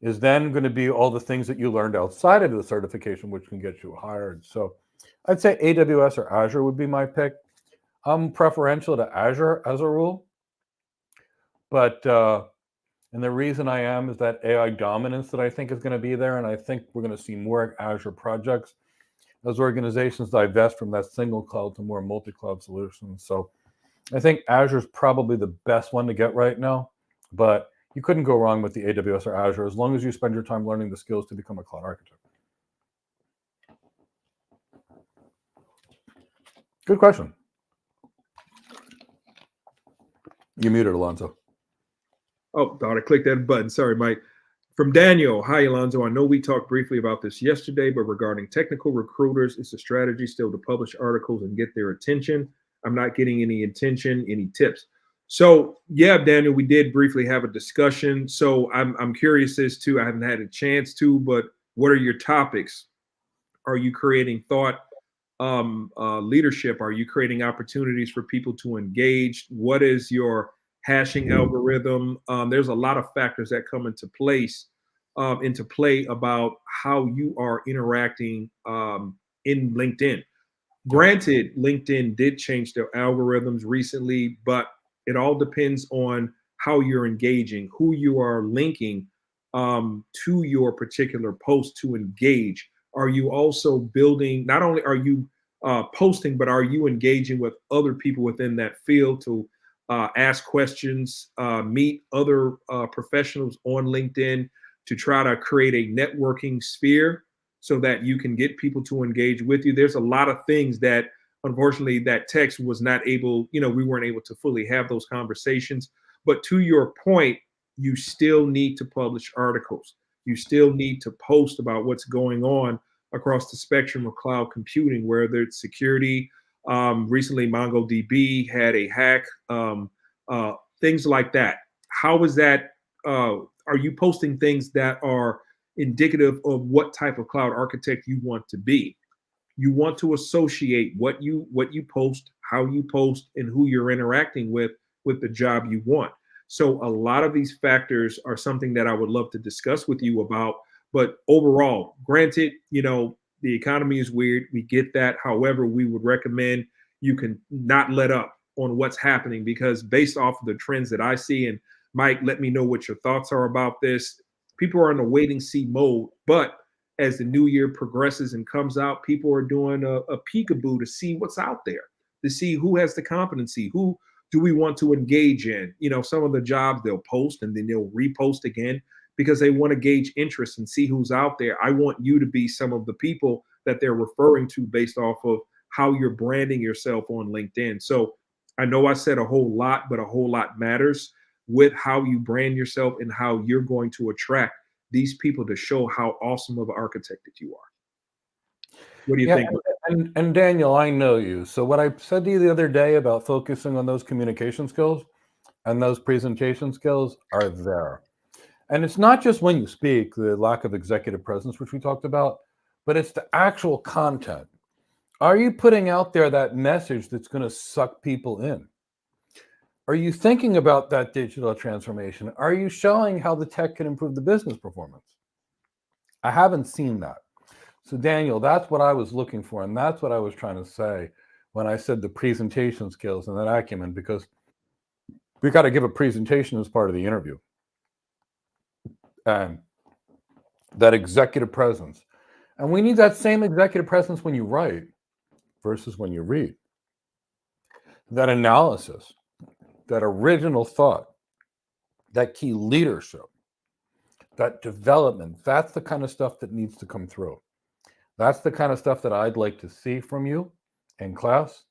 is then going to be all the things that you learned outside of the certification, which can get you hired. So I'd say AWS or Azure would be my pick. I'm preferential to Azure as a rule. But, and the reason I am is that AI dominance that I think is going to be there. And I think we're going to see more Azure projects as organizations divest from that single cloud to more multi-cloud solutions. So I think Azure is probably the best one to get right now, but you couldn't go wrong with the AWS or Azure as long as you spend your time learning the skills to become a cloud architect. Good question. You muted, Alonso.
Oh, thought I clicked that button. Sorry, Mike. From Daniel, hi, Alonso. I know we talked briefly about this yesterday, but regarding technical recruiters, it's a strategy still to publish articles and get their attention. I'm not getting any attention, any tips. So, yeah, Daniel, we did briefly have a discussion. So I'm curious as to, I haven't had a chance to, but what are your topics? Are you creating thought leadership? Are you creating opportunities for people to engage? What is your hashing algorithm? There's a lot of factors that come into play about how you are interacting in LinkedIn. Granted, LinkedIn did change their algorithms recently, but it all depends on how you're engaging, who you are linking to your particular post to engage. Are you also building, not only are you posting, but are you engaging with other people within that field to ask questions, meet other professionals on LinkedIn to try to create a networking sphere so that you can get people to engage with you? There's a lot of things that, unfortunately, that text was not able, we weren't able to fully have those conversations. But to your point, you still need to publish articles. You still need to post about what's going on across the spectrum of cloud computing, whether it's security. Recently, MongoDB had a hack, things like that. How is that? Are you posting things that are indicative of what type of cloud architect you want to be? You want to associate what you post, how you post, and who you're interacting with the job you want. So a lot of these factors are something that I would love to discuss with you about. But overall, granted, the economy is weird. We get that. However, we would recommend you can not let up on what's happening, because based off of the trends that I see, and Mike, let me know what your thoughts are about this. People are in a wait and see mode, but as the new year progresses and comes out, people are doing a peekaboo to see what's out there, to see who has the competency, who do we want to engage in. Some of the jobs they'll post and then they'll repost again because they want to gauge interest and see who's out there. I want you to be some of the people that they're referring to based off of how you're branding yourself on LinkedIn. So I know I said a whole lot, but a whole lot matters with how you brand yourself and how you're going to attract these people to show how awesome of an architect that you are. What do you think?
And Daniel, I know you. So what I said to you the other day about focusing on those communication skills and those presentation skills are there. And it's not just when you speak, the lack of executive presence, which we talked about, but it's the actual content. Are you putting out there that message that's going to suck people in? Are you thinking about that digital transformation? Are you showing how the tech can improve the business performance? I haven't seen that. So Daniel, that's what I was looking for. And that's what I was trying to say when I said the presentation skills and that acumen, because we got to give a presentation as part of the interview. And that executive presence. And we need that same executive presence when you write versus when you read. That analysis, that original thought, that key leadership, that development, that's the kind of stuff that needs to come through. That's the kind of stuff that I'd like to see from you in class.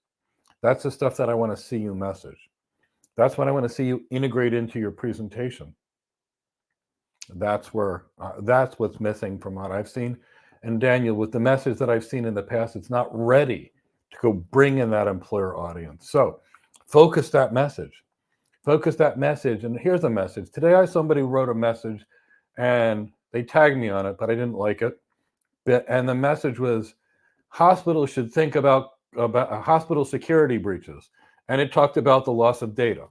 That's the stuff that I want to see you message. That's what I want to see you integrate into your presentation. That's what's missing from what I've seen. And Daniel, with the message that I've seen in the past, it's not ready to go bring in that employer audience. So focus that message. Focus that message. And here's a message. Today, somebody wrote a message and they tagged me on it, but I didn't like it. And the message was, hospitals should think about hospital security breaches. And it talked about the loss of data.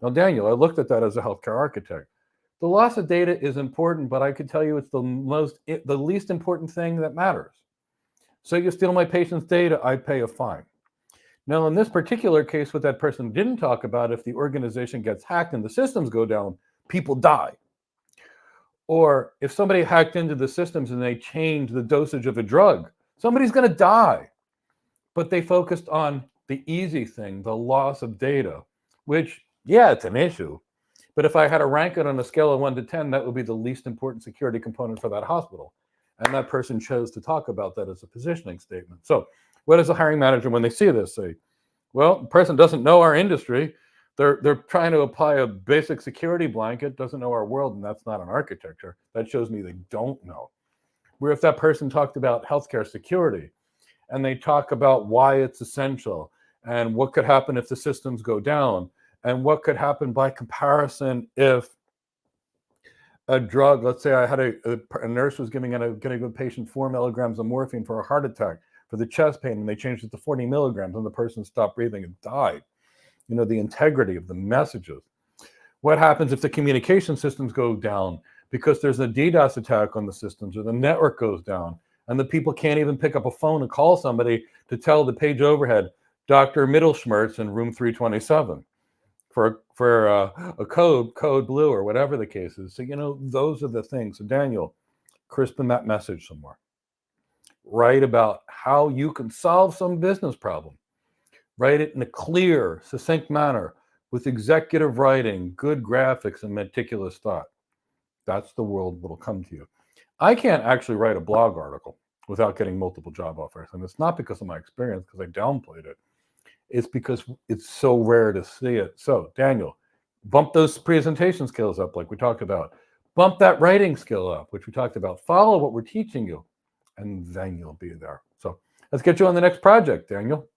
Now, Daniel, I looked at that as a healthcare architect. The loss of data is important, but I could tell you it's the least important thing that matters. So you steal my patient's data, I pay a fine. Now, in this particular case, what that person didn't talk about, if the organization gets hacked and the systems go down, people die. Or if somebody hacked into the systems and they change the dosage of a drug, somebody's going to die. But they focused on the easy thing, the loss of data, which, yeah, it's an issue. But if I had to rank it on a scale of 1 to 10, that would be the least important security component for that hospital. And that person chose to talk about that as a positioning statement. So what does a hiring manager, when they see this, say? Well, the person doesn't know our industry. They're trying to apply a basic security blanket, doesn't know our world, and that's not an architecture. That shows me they don't know. Where if that person talked about healthcare security and they talk about why it's essential and what could happen if the systems go down and what could happen by comparison if a drug, let's say I had a nurse was giving a patient 4 milligrams of morphine for a heart attack for the chest pain, and they changed it to 40 milligrams and the person stopped breathing and died. You know, the integrity of the messages. What happens if the communication systems go down because there's a DDoS attack on the systems or the network goes down and the people can't even pick up a phone and call somebody to tell the page overhead, Dr. Mittelschmerz in room 327 for a code blue or whatever the case is. So, you know, those are the things. So Daniel, crispen that message some more. Write about how you can solve some business problem. Write it in a clear, succinct manner with executive writing, good graphics, and meticulous thought. That's the world that'll come to you. I can't actually write a blog article without getting multiple job offers. And it's not because of my experience, because I downplayed it. It's because it's so rare to see it. So, Daniel, bump those presentation skills up like we talked about. Bump that writing skill up, which we talked about. Follow what we're teaching you, and then you'll be there. So let's get you on the next project, Daniel.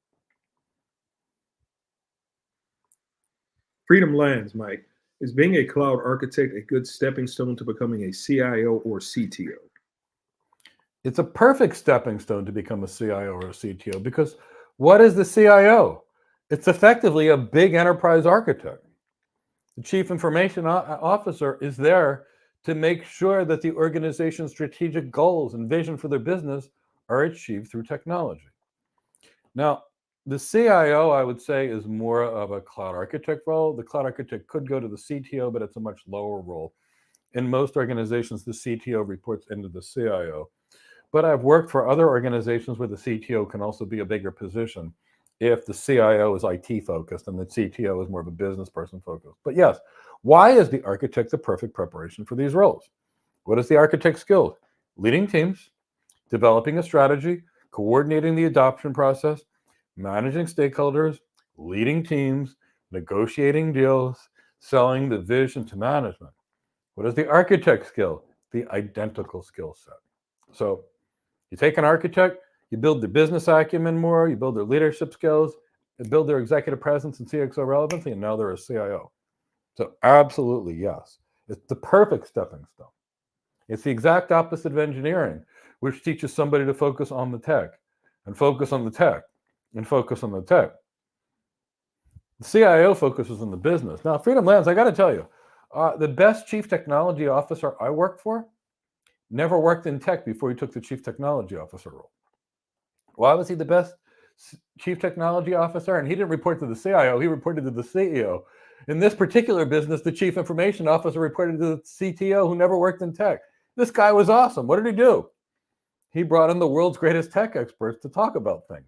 Freedom Lands, Mike. Is being a cloud architect a good stepping stone to becoming a CIO or CTO?
It's a perfect stepping stone to become a CIO or a CTO, because what is the CIO? It's effectively a big enterprise architect. The chief information officer is there to make sure that the organization's strategic goals and vision for their business are achieved through technology. Now, the CIO, I would say, is more of a cloud architect role. The cloud architect could go to the CTO, but it's a much lower role. In most organizations, the CTO reports into the CIO. But I've worked for other organizations where the CTO can also be a bigger position if the CIO is IT focused and the CTO is more of a business person focused. But yes, why is the architect the perfect preparation for these roles? What is the architect's skills? Leading teams, developing a strategy, coordinating the adoption process, managing stakeholders, leading teams, negotiating deals, selling the vision to management. What is the architect skill? The identical skill set. So you take an architect, you build their business acumen more, you build their leadership skills, you build their executive presence and CXO relevancy, and now they're a CIO. So absolutely, yes. It's the perfect stepping stone. It's the exact opposite of engineering, which teaches somebody to focus on the tech and focus on the tech and focus on the tech. The CIO focuses on the business. Now, Freedom Lands, I got to tell you, the best chief technology officer I worked for never worked in tech before he took the chief technology officer role. Why was he the best chief technology officer? And he didn't report to the CIO, he reported to the CEO. In this particular business, the chief information officer reported to the CTO who never worked in tech. This guy was awesome. What did he do? He brought in the world's greatest tech experts to talk about things.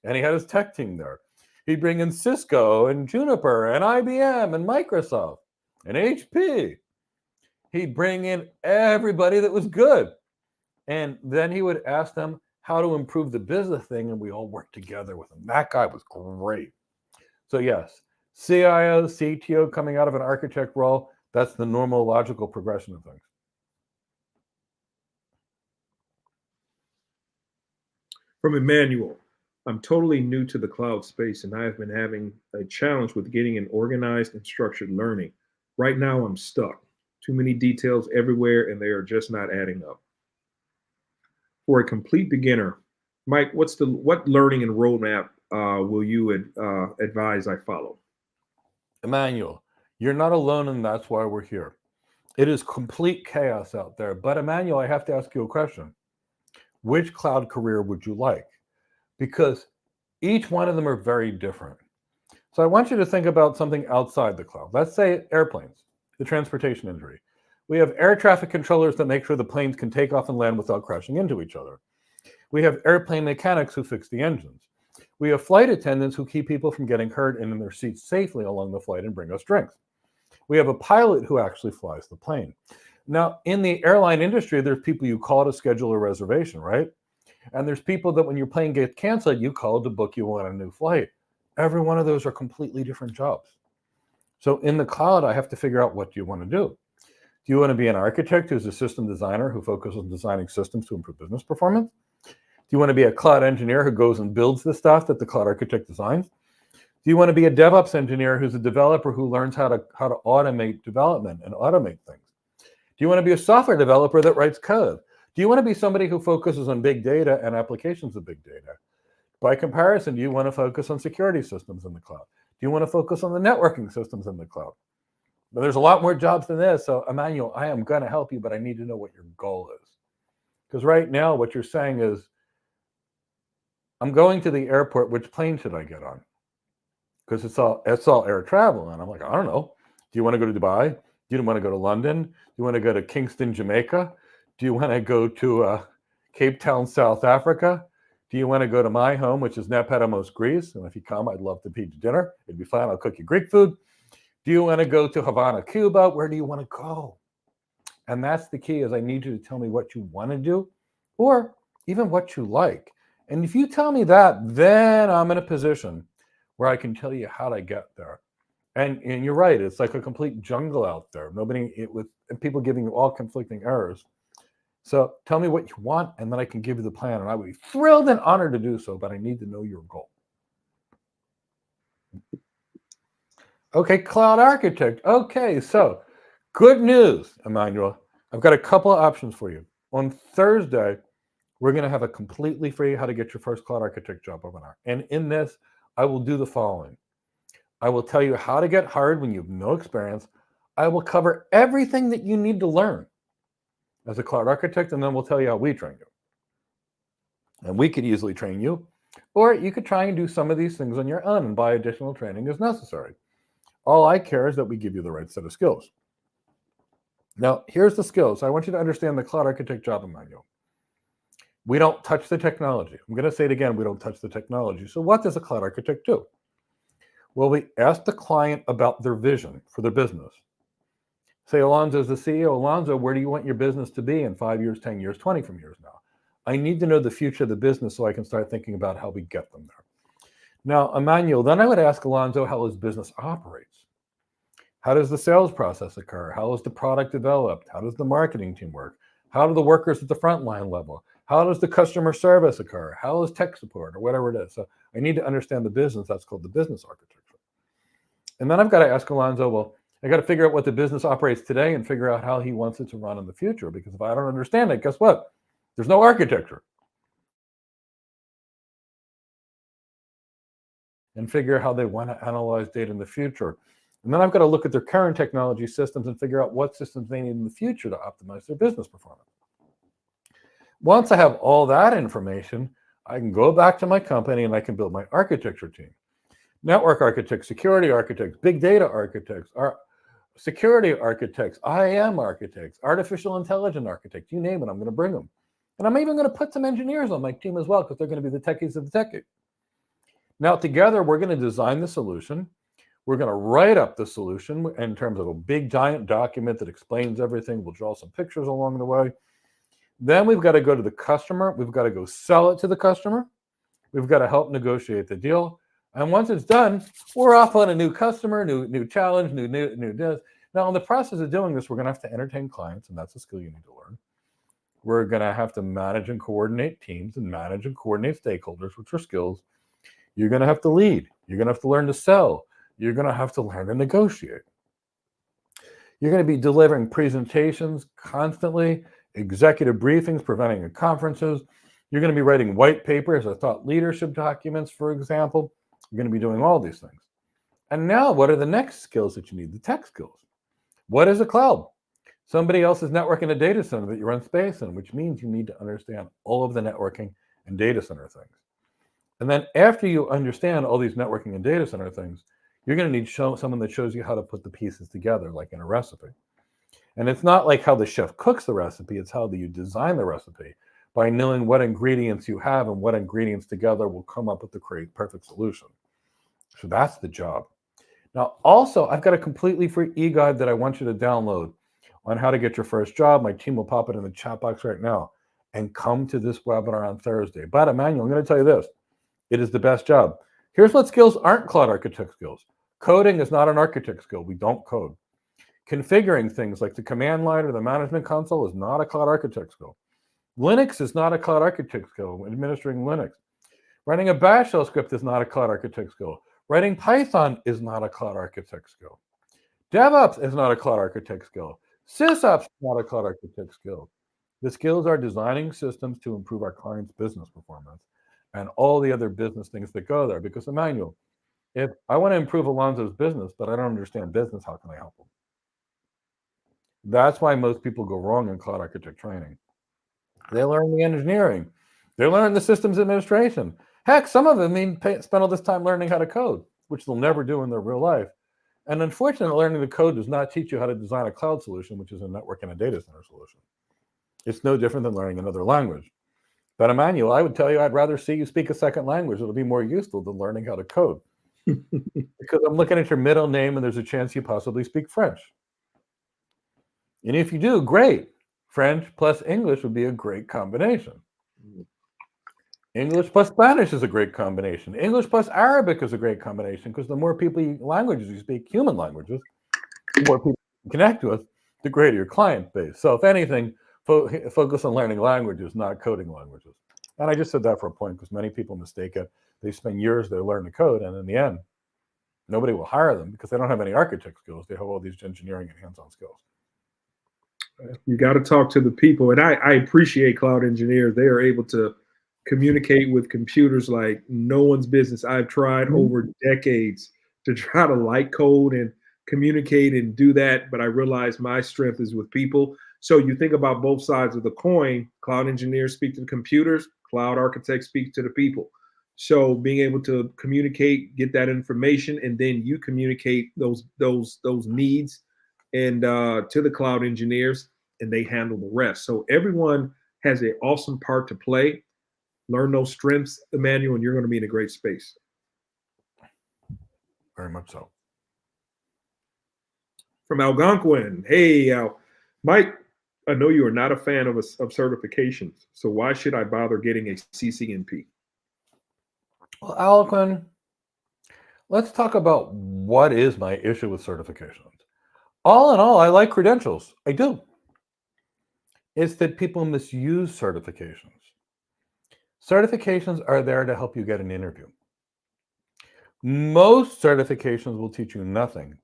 And he had his tech team there. He'd bring in Cisco and Juniper and IBM and Microsoft and HP. He'd bring in everybody that was good. And then he would ask them how to improve the business thing, and we all worked together with him. That guy was great. So yes, CIO, CTO coming out of an architect role, that's the normal logical progression of things.
From Emmanuel, I'm totally new to the cloud space and I have been having a challenge with getting an organized and structured learning. Right now, I'm stuck. Too many details everywhere and they are just not adding up. For a complete beginner, Mike, what learning and roadmap will you advise I follow?
Emmanuel, you're not alone, and that's why we're here. It is complete chaos out there. But Emmanuel, I have to ask you a question. Which cloud career would you like? Because each one of them are very different. So I want you to think about something outside the cloud. Let's say airplanes, the transportation industry. We have air traffic controllers that make sure the planes can take off and land without crashing into each other. We have airplane mechanics who fix the engines. We have flight attendants who keep people from getting hurt and in their seats safely along the flight and bring us drinks. We have a pilot who actually flies the plane. Now, in the airline industry, there's people you call to schedule a reservation, right? And there's people that when your plane gets canceled, you call to book you on a new flight. Every one of those are completely different jobs. So in the cloud, I have to figure out, what do you want to do? Do you want to be an architect who's a system designer who focuses on designing systems to improve business performance? Do you want to be a cloud engineer who goes and builds the stuff that the cloud architect designs? Do you want to be a DevOps engineer who's a developer who learns how to automate development and automate things? Do you want to be a software developer that writes code? Do you want to be somebody who focuses on big data and applications of big data? By comparison, do you want to focus on security systems in the cloud? Do you want to focus on the networking systems in the cloud? But there's a lot more jobs than this. So Emmanuel, I am going to help you, but I need to know what your goal is. Because right now what you're saying is, I'm going to the airport, which plane should I get on? Because it's all air travel. And I'm like, I don't know. Do you want to go to Dubai? Do you want to go to London? Do you want to go to Kingston, Jamaica? Do you want to go to Cape Town, South Africa? Do you want to go to my home, which is Nepetamos, Greece? And if you come, I'd love to feed you dinner. It'd be fine. I'll cook you Greek food. Do you want to go to Havana, Cuba? Where do you want to go? And that's the key, is I need you to tell me what you want to do, or even what you like. And if you tell me that, then I'm in a position where I can tell you how to get there. And you're right, it's like a complete jungle out there. With people giving you all conflicting errors. So tell me what you want, and then I can give you the plan. And I would be thrilled and honored to do so, but I need to know your goal. Okay, cloud architect. Okay, so good news, Emmanuel. I've got a couple of options for you. On Thursday, we're going to have a completely free How to Get Your First Cloud Architect Job webinar. And in this, I will do the following. I will tell you how to get hired when you have no experience. I will cover everything that you need to learn as a cloud architect, and then we'll tell you how we train you. And we could easily train you, or you could try and do some of these things on your own and buy additional training as necessary. All I care is that we give you the right set of skills. Now, here's the skills. I want you to understand the cloud architect job manual. We don't touch the technology. I'm going to say it again, we don't touch the technology. So what does a cloud architect do? Well, we ask the client about their vision for their business. Say, Alonzo's the CEO. Alonzo, where do you want your business to be in 5 years, 10 years, 20 from years now? I need to know the future of the business so I can start thinking about how we get them there. Now, Emmanuel, then I would ask Alonzo how his business operates. How does the sales process occur? How is the product developed? How does the marketing team work? How do the workers at the frontline level? How does the customer service occur? How is tech support or whatever it is? So I need to understand the business. That's called the business architecture. And then I've got to ask Alonzo, well, I got to figure out what the business operates today and figure out how he wants it to run in the future. Because if I don't understand it, guess what? There's no architecture. And figure out how they want to analyze data in the future. And then I've got to look at their current technology systems and figure out what systems they need in the future to optimize their business performance. Once I have all that information, I can go back to my company and I can build my architecture team. Network architects, security architects, big data architects, security architects, IAM architects, artificial intelligence architects, you name it, I'm going to bring them. And I'm even going to put some engineers on my team as well, because they're going to be the techies of the techies. Now, together, we're going to design the solution. We're going to write up the solution in terms of a big, giant document that explains everything. We'll draw some pictures along the way. Then we've got to go to the customer. We've got to go sell it to the customer. We've got to help negotiate the deal. And once it's done, we're off on a new customer, new challenge, new deal. Now, in the process of doing this, we're going to have to entertain clients, and that's a skill you need to learn. We're going to have to manage and coordinate teams and manage and coordinate stakeholders, which are skills. You're going to have to lead. You're going to have to learn to sell. You're going to have to learn to negotiate. You're going to be delivering presentations constantly, executive briefings, presenting at conferences. You're going to be writing white papers or thought leadership documents, for example. You're going to be doing all these things. And now, what are the next skills that you need? The tech skills. What is a cloud? Somebody else's network in a data center that you run space in, which means you need to understand all of the networking and data center things. And then after you understand all these networking and data center things, you're going to need someone that shows you how to put the pieces together, like in a recipe. And it's not like how the chef cooks the recipe, it's how you design the recipe by knowing what ingredients you have and what ingredients together will come up with the perfect solution. So that's the job. Now, also, I've got a completely free e-guide that I want you to download on how to get your first job. My team will pop it in the chat box right now. And come to this webinar on Thursday. But Emmanuel, I'm going to tell you this. It is the best job. Here's what skills aren't cloud architect skills. Coding is not an architect skill. We don't code. Configuring things like the command line or the management console is not a cloud architect skill. Linux is not a cloud architect skill, administering Linux. Writing a bash shell script is not a cloud architect skill. Writing Python is not a cloud architect skill. DevOps is not a cloud architect skill. SysOps is not a cloud architect skill. The skills are designing systems to improve our clients' business performance and all the other business things that go there. Because Emmanuel, if I want to improve Alonzo's business, but I don't understand business, how can I help him? That's why most people go wrong in cloud architect training. They learn the engineering. They learn the systems administration. Heck, some of them spend all this time learning how to code, which they'll never do in their real life. And unfortunately, learning the code does not teach you how to design a cloud solution, which is a network and a data center solution. It's no different than learning another language. But Emmanuel, I would tell you I'd rather see you speak a second language. It'll be more useful than learning how to code. Because I'm looking at your middle name and there's a chance you possibly speak French. And if you do, great. French plus English would be a great combination. English plus Spanish is a great combination. English plus Arabic is a great combination, because the more languages you speak, human languages, the more people you connect with, the greater your client base. So if anything, focus on learning languages, not coding languages. And I just said that for a point, because many people mistake it. They spend years, they learn to code, and in the end, nobody will hire them because they don't have any architect skills. They have all these engineering and hands-on skills.
You got to talk to the people. And I appreciate cloud engineers. They are able to communicate with computers like no one's business. I've tried over decades to try to light code and communicate and do that, but I realize my strength is with people. So you think about both sides of the coin. Cloud engineers speak to the computers, cloud architects speak to the people. So being able to communicate, get that information, and then you communicate those needs and to the cloud engineers, and they handle the rest. So everyone has an awesome part to play. Learn those strengths, Emmanuel, and you're going to be in a great space.
Very much so.
From Algonquin, hey, Mike, I know you are not a fan of certifications, so why should I bother getting a CCNP?
Well, Algonquin, let's talk about what is my issue with certifications. All in all, I like credentials. I do. It's that people misuse certifications. Certifications are there to help you get an interview. Most certifications will teach you nothing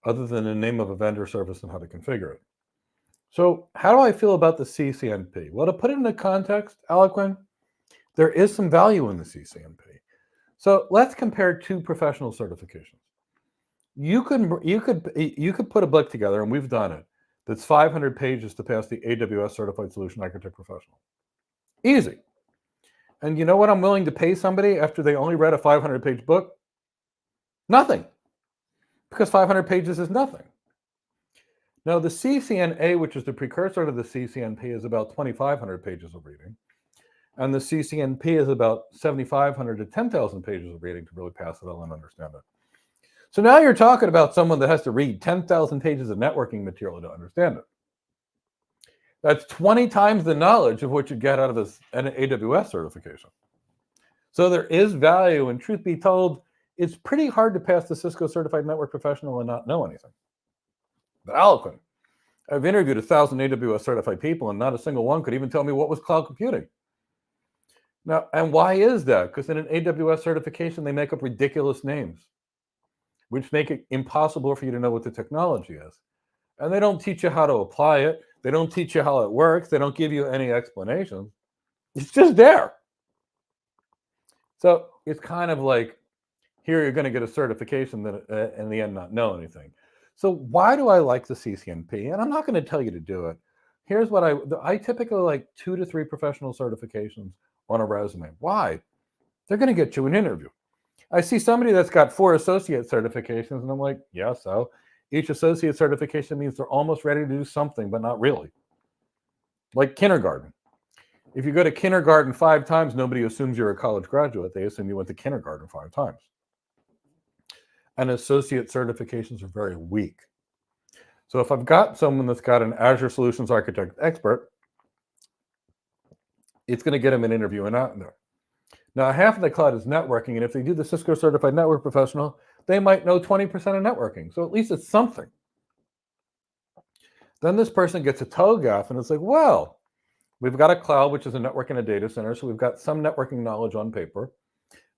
other than the name of a vendor service and how to configure it. So how do I feel about the CCNP? Well, to put it into context, Aliquin, there is some value in the CCNP. So let's compare two professional certifications. You could put a book together, and we've done it, that's 500 pages to pass the AWS Certified Solution Architect Professional. Easy. And you know what I'm willing to pay somebody after they only read a 500-page book? Nothing. Because 500 pages is nothing. Now, the CCNA, which is the precursor to the CCNP, is about 2,500 pages of reading. And the CCNP is about 7,500 to 10,000 pages of reading to really pass it all and understand it. So now you're talking about someone that has to read 10,000 pages of networking material to understand it. That's 20 times the knowledge of what you get out of an AWS certification. So there is value, and truth be told, it's pretty hard to pass the Cisco Certified Network Professional and not know anything. But Aliquin, I've interviewed 1,000 AWS certified people, and not a single one could even tell me what was cloud computing. Now, and why is that? Because in an AWS certification, they make up ridiculous names, which make it impossible for you to know what the technology is. And they don't teach you how to apply it. They don't teach you how it works. They don't give you any explanations. It's just there. So it's kind of like, here you're going to get a certification that in the end not know anything. So why do I like the CCNP? And I'm not going to tell you to do it. Here's what I typically like 2 to 3 professional certifications on a resume. Why? They're going to get you an interview. I see somebody that's got 4 associate certifications, and I'm like, yeah, so each associate certification means they're almost ready to do something, but not really. Like kindergarten. If you go to kindergarten 5 times, nobody assumes you're a college graduate. They assume you went to kindergarten 5 times. And associate certifications are very weak. So if I've got someone that's got an Azure Solutions Architect expert, it's going to get them an interview and out there. Now, half of the cloud is networking, and if they do the Cisco Certified Network Professional, they might know 20% of networking. So at least it's something. Then this person gets a TOGAF, and it's like, well, we've got a cloud, which is a network and a data center, so we've got some networking knowledge on paper.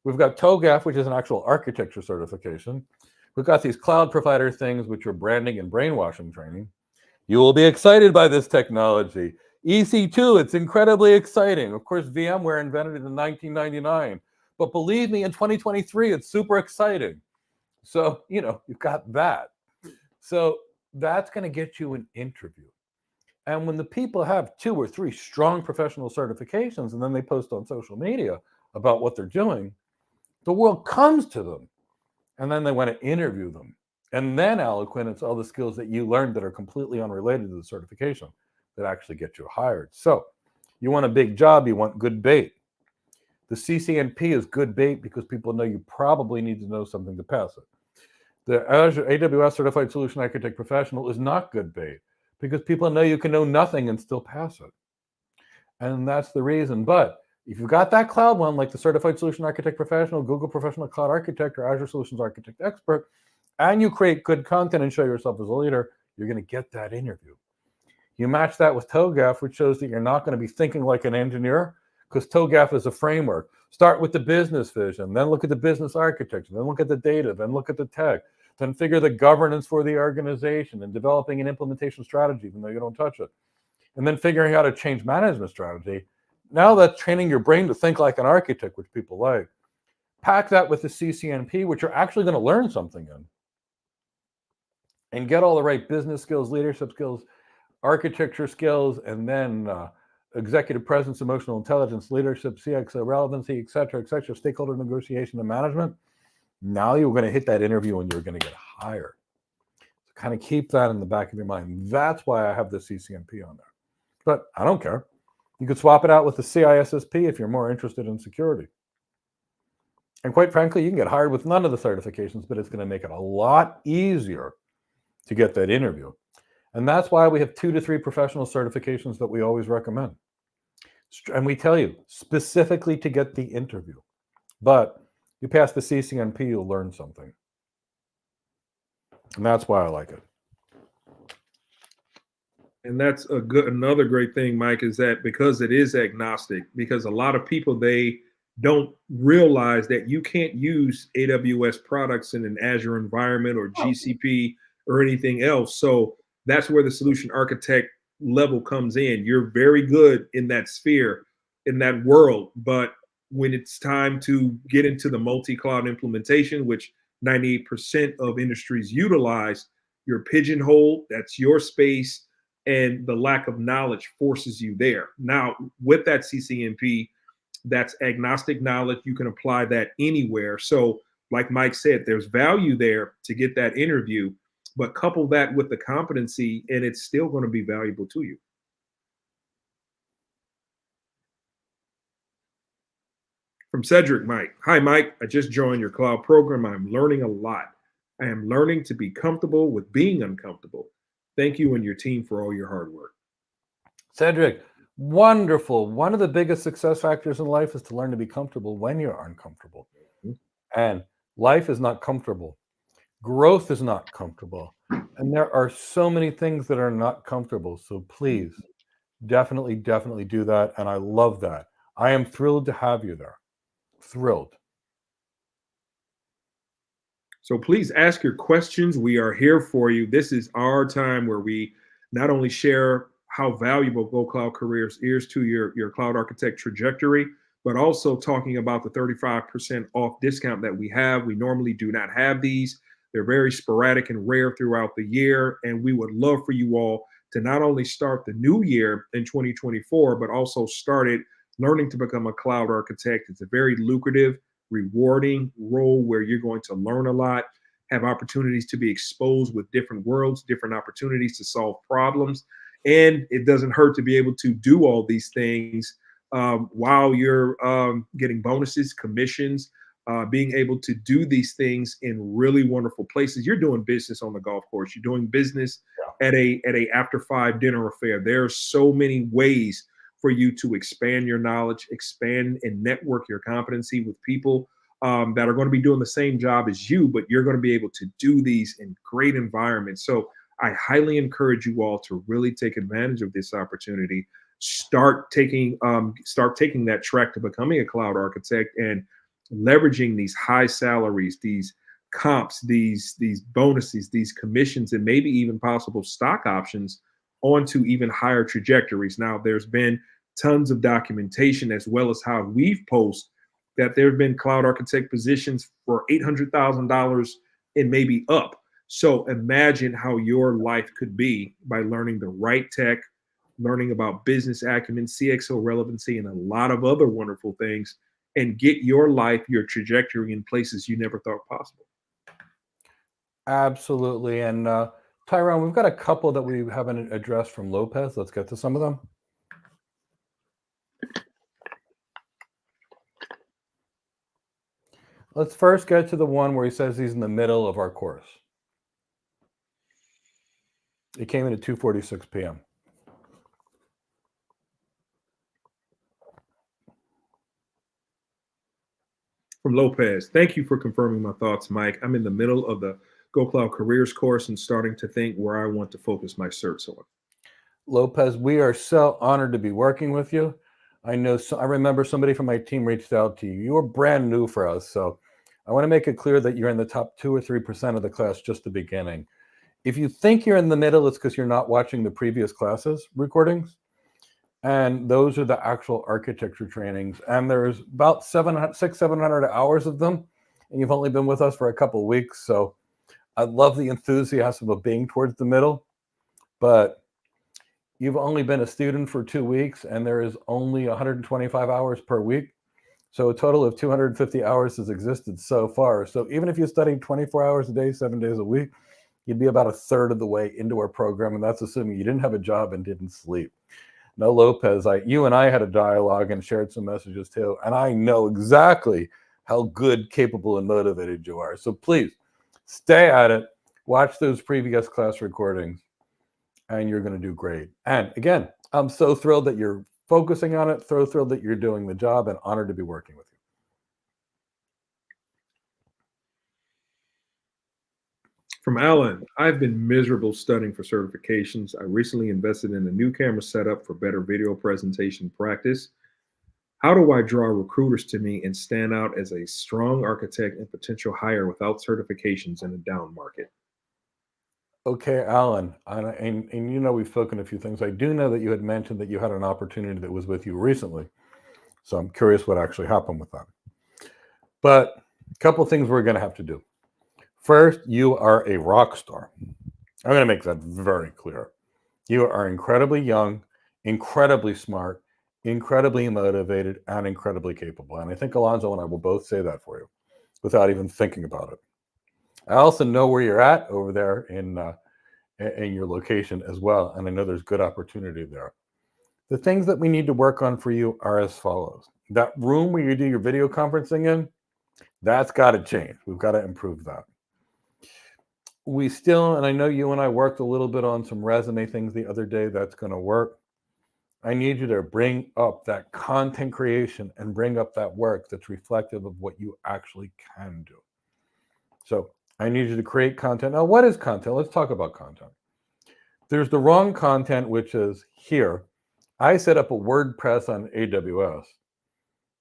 We've got TOGAF, which is an actual architecture certification. We've got these cloud provider things, which are branding and brainwashing training. You will be excited by this technology. EC2, it's incredibly exciting. Of course, VMware invented it in 1999. But believe me, in 2023, it's super exciting. So, you've got that. So that's going to get you an interview. And when the people have 2 or 3 strong professional certifications, and then they post on social media about what they're doing, the world comes to them. And then they want to interview them. And then, Aliquin, it's all the skills that you learned that are completely unrelated to the certification that actually get you hired. So you want a big job, you want good bait. The CCNP is good bait because people know you probably need to know something to pass it. The Azure AWS Certified Solution Architect Professional is not good bait because people know you can know nothing and still pass it. And that's the reason. But if you've got that cloud one, like the Certified Solution Architect Professional, Google Professional Cloud Architect, or Azure Solutions Architect Expert, and you create good content and show yourself as a leader, you're going to get that interview. You match that with TOGAF, which shows that you're not going to be thinking like an engineer, because TOGAF is a framework. Start with the business vision, then look at the business architecture, then look at the data, then look at the tech, then figure the governance for the organization and developing an implementation strategy, even though you don't touch it. And then figuring out a change management strategy. Now that's training your brain to think like an architect, which people like. Pack that with the CCNP, which you're actually going to learn something in. And get all the right business skills, leadership skills, architecture skills, and then executive presence, emotional intelligence, leadership, CXO relevancy, et cetera, stakeholder negotiation and management. Now you're going to hit that interview and you're going to get hired. So kind of keep that in the back of your mind. That's why I have the CCNP on there. But I don't care. You could swap it out with the CISSP if you're more interested in security. And quite frankly, you can get hired with none of the certifications, but it's going to make it a lot easier to get that interview. And that's why we have 2 to 3 professional certifications that we always recommend. And we tell you specifically to get the interview. But You pass the CCNP, you'll learn something. And that's why I like it.
And that's another great thing, Mike, is that because it is agnostic, because a lot of people, they don't realize that you can't use AWS products in an Azure environment or GCP or anything else. So that's where the solution architect level comes in. You're very good in that sphere, in that world. But when it's time to get into the multi-cloud implementation, which 98% of industries utilize, you're pigeonholed. That's your space. And the lack of knowledge forces you there. Now, with that CCNP, that's agnostic knowledge. You can apply that anywhere. So, like Mike said, there's value there to get that interview, but couple that with the competency, and it's still going to be valuable to you. From Cedric, Mike. Hi, Mike. I just joined your cloud program. I'm learning a lot. I am learning to be comfortable with being uncomfortable. Thank you and your team for all your hard work.
Cedric, wonderful. One of the biggest success factors in life is to learn to be comfortable when you're uncomfortable. And life is not comfortable. Growth is not comfortable. And there are so many things that are not comfortable. So please, definitely do that. And I love that. I am thrilled to have you there. Thrilled.
So please ask your questions. We are here for you. This is our time where we not only share how valuable Go Cloud Careers is to your cloud architect trajectory, but also talking about the 35% off discount that we have. We normally do not have these. They're very sporadic and rare throughout the year. And we would love for you all to not only start the new year in 2024, but also start it learning to become a cloud architect. It's a very lucrative, rewarding role where you're going to learn a lot, have opportunities to be exposed with different worlds, different opportunities to solve problems. And it doesn't hurt to be able to do all these things while you're getting bonuses, commissions, being able to do these things in really wonderful places. You're doing business on the golf course. You're doing business at a after 5 dinner affair. There are so many ways for you to expand your knowledge, expand and network your competency with people that are going to be doing the same job as you, but you're going to be able to do these in great environments. So I highly encourage you all to really take advantage of this opportunity. Start taking that track to becoming a cloud architect and leveraging these high salaries, these comps, these bonuses, these commissions, and maybe even possible stock options onto even higher trajectories. Now, there's been tons of documentation as well as how we've posted that there have been cloud architect positions for $800,000 and maybe up. So imagine how your life could be by learning the right tech, learning about business acumen, CXO relevancy, and a lot of other wonderful things, and get your life, your trajectory in places you never thought possible.
Absolutely. And Tyrone, we've got a couple that we haven't addressed from Lopez. Let's get to some of them. Let's first get to the one where he says he's in the middle of our course. It came in at 2:46 p.m.
From Lopez, thank you for confirming my thoughts, Mike. I'm in the middle of the Go Cloud Careers course and starting to think where I want to focus my certs on.
Lopez, we are so honored to be working with you. I remember somebody from my team reached out to you. You were brand new for us, so I want to make it clear that you're in the top 2 or 3% of the class, just the beginning. If you think you're in the middle, it's because you're not watching the previous classes recordings. And those are the actual architecture trainings. And there's about 700 hours of them. And you've only been with us for a couple of weeks. So I love the enthusiasm of being towards the middle. But you've only been a student for 2 weeks, and there is only 125 hours per week. So a total of 250 hours has existed so far. So even if you studied 24 hours a day, 7 days a week, you'd be about a third of the way into our program. And that's assuming you didn't have a job and didn't sleep. No, Lopez, you and I had a dialogue and shared some messages too. And I know exactly how good, capable, and motivated you are. So please stay at it. Watch those previous class recordings and you're going to do great. And again, I'm so thrilled that you're focusing on it, so thrilled that you're doing the job, and honored to be working with you.
From Alan, I've been miserable studying for certifications. I recently invested in a new camera setup for better video presentation practice. How do I draw recruiters to me and stand out as a strong architect and potential hire without certifications in a down market?
Okay, Alan, and you know we've spoken a few things. I do know that you had mentioned that you had an opportunity that was with you recently. So I'm curious what actually happened with that. But a couple of things we're going to have to do. First, you are a rock star. I'm going to make that very clear. You are incredibly young, incredibly smart, incredibly motivated, and incredibly capable. And I think Alonzo and I will both say that for you without even thinking about it. I also know where you're at over there in your location as well. And I know there's good opportunity there. The things that we need to work on for you are as follows. That room where you do your video conferencing in, that's got to change. We've got to improve that. We still, and I know you and I worked a little bit on some resume things the other day, that's going to work. I need you to bring up that content creation and bring up that work that's reflective of what you actually can do. So I need you to create content. Now, what is content? Let's talk about content. There's the wrong content, which is here. I set up a WordPress on AWS.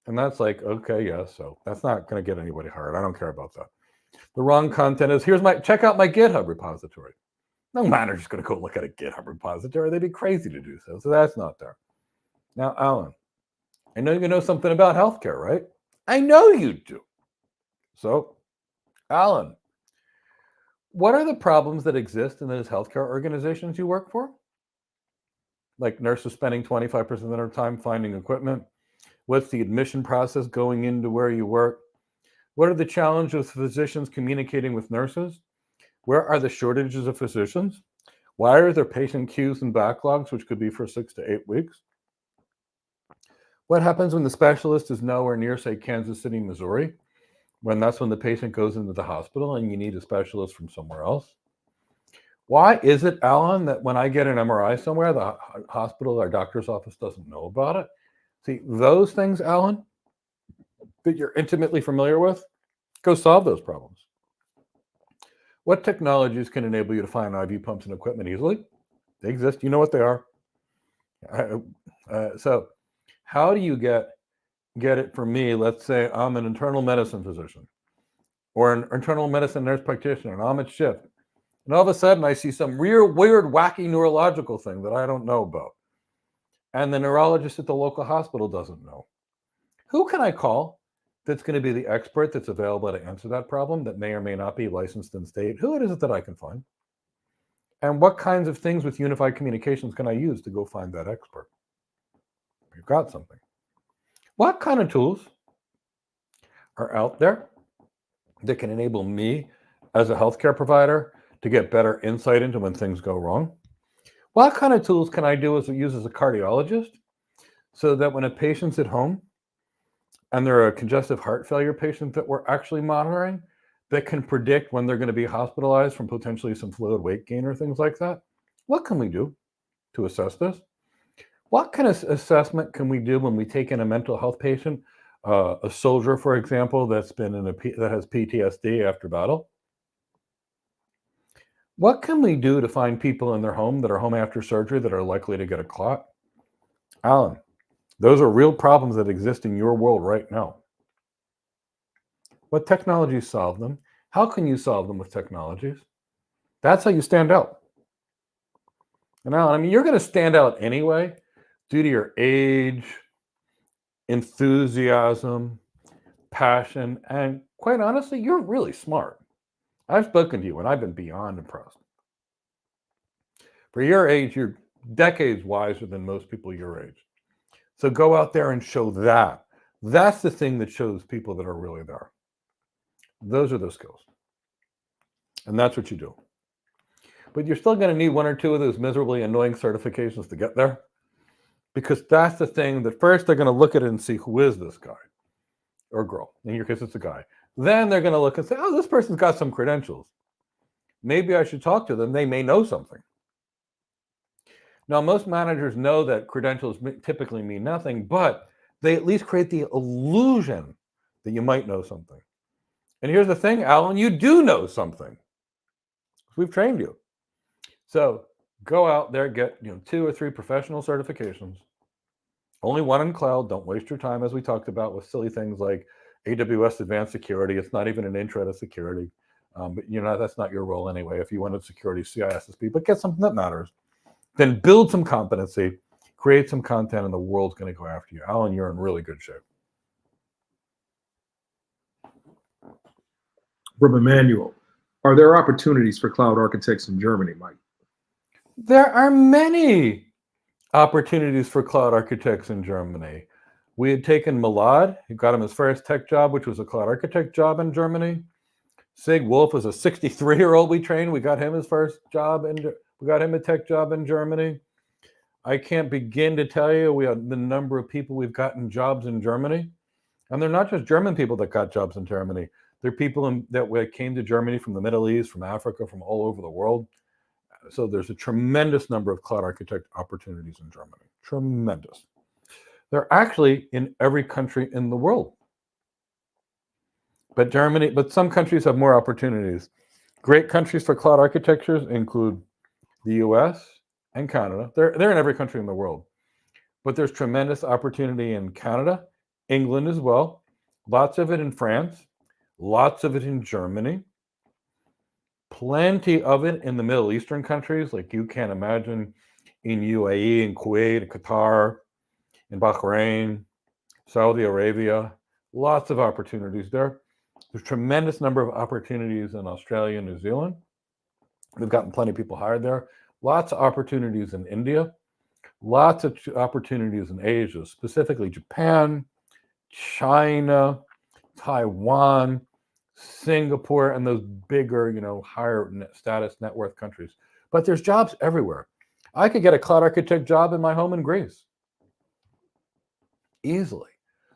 And that's like, okay, yeah, so that's not going to get anybody hired. I don't care about that. The wrong content is, check out my GitHub repository. No manager's going to go look at a GitHub repository. They'd be crazy to do so. So that's not there. Now, Alan, I know you know something about healthcare, right? I know you do. So, Alan, what are the problems that exist in those healthcare organizations you work for? Like nurses spending 25% of their time finding equipment. What's the admission process going into where you work? What are the challenges of physicians communicating with nurses? Where are the shortages of physicians? Why are there patient queues and backlogs, which could be for 6 to 8 weeks? What happens when the specialist is nowhere near, say, Kansas City, Missouri, when that's when the patient goes into the hospital and you need a specialist from somewhere else? Why is it, Alan, that when I get an MRI somewhere, the hospital or doctor's office doesn't know about it? See, those things, Alan, that you're intimately familiar with, go solve those problems. What technologies can enable you to find IV pumps and equipment easily? They exist. You know what they are. So how do you get it for me? Let's say I'm an internal medicine physician or an internal medicine nurse practitioner, and I'm at shift. And all of a sudden, I see some weird, wacky neurological thing that I don't know about. And the neurologist at the local hospital doesn't know. Who can I call that's going to be the expert that's available to answer that problem that may or may not be licensed in state? Who is it that I can find? And what kinds of things with unified communications can I use to go find that expert? You've got something. What kind of tools are out there that can enable me as a healthcare provider to get better insight into when things go wrong? What kind of tools can I use as a cardiologist so that when a patient's at home and they're a congestive heart failure patient that we're actually monitoring, that can predict when they're going to be hospitalized from potentially some fluid weight gain or things like that? What can we do to assess this? What kind of assessment can we do when we take in a mental health patient, a soldier, for example, that's been that has PTSD after battle? What can we do to find people in their home that are home after surgery that are likely to get a clot? Alan, those are real problems that exist in your world right now. What technologies solve them? How can you solve them with technologies? That's how you stand out. And Alan, I mean, you're going to stand out anyway due to your age, enthusiasm, passion, and quite honestly, you're really smart. I've spoken to you and I've been beyond impressed. For your age, you're decades wiser than most people your age. So go out there and show that. That's the thing that shows people that are really there. Those are the skills. And that's what you do. But you're still going to need 1 or 2 of those miserably annoying certifications to get there. Because that's the thing that first they're going to look at it and see, who is this guy or girl? In your case, it's a guy. Then they're going to look and say, oh, this person's got some credentials. Maybe I should talk to them. They may know something. Now, most managers know that credentials typically mean nothing, but they at least create the illusion that you might know something. And here's the thing, Alan, you do know something. we've trained you. So go out there, get 2 or 3 professional certifications. Only one in cloud. Don't waste your time, as we talked about, with silly things like AWS Advanced Security. It's not even an intro to security. But that's not your role anyway. If you wanted security, CISSP, but get something that matters. Then build some competency, create some content, and the world's going to go after you. Alan, you're in really good shape.
From Emmanuel, are there opportunities for cloud architects in Germany, Mike?
There are many opportunities for cloud architects in Germany. We had taken Milad, who got him his first tech job, which was a cloud architect job in Germany. Sig Wolf was a 63-year-old we trained. We got him his first job, and we got him a tech job in Germany. I can't begin to tell you the number of people we've gotten jobs in Germany. And they're not just German people that got jobs in Germany. They're people that came to Germany from the Middle East, from Africa, from all over the world. So there's a tremendous number of cloud architect opportunities in Germany. Tremendous. They're actually in every country in the world. But some countries have more opportunities. Great countries for cloud architectures include the US and Canada. They're in every country in the world. But there's tremendous opportunity in Canada, England as well. Lots of it in France. Lots of it in Germany. Plenty of it in the Middle Eastern countries, like you can't imagine, in UAE, in Kuwait, in Qatar, in Bahrain, Saudi Arabia. Lots of opportunities there. There's a tremendous number of opportunities in Australia and New Zealand. We've gotten plenty of people hired there. Lots of opportunities in India. Lots of opportunities in Asia, specifically Japan, China, Taiwan, Singapore, and those bigger, higher status net worth countries. But there's jobs everywhere. I could get a cloud architect job in my home in Greece. Easily.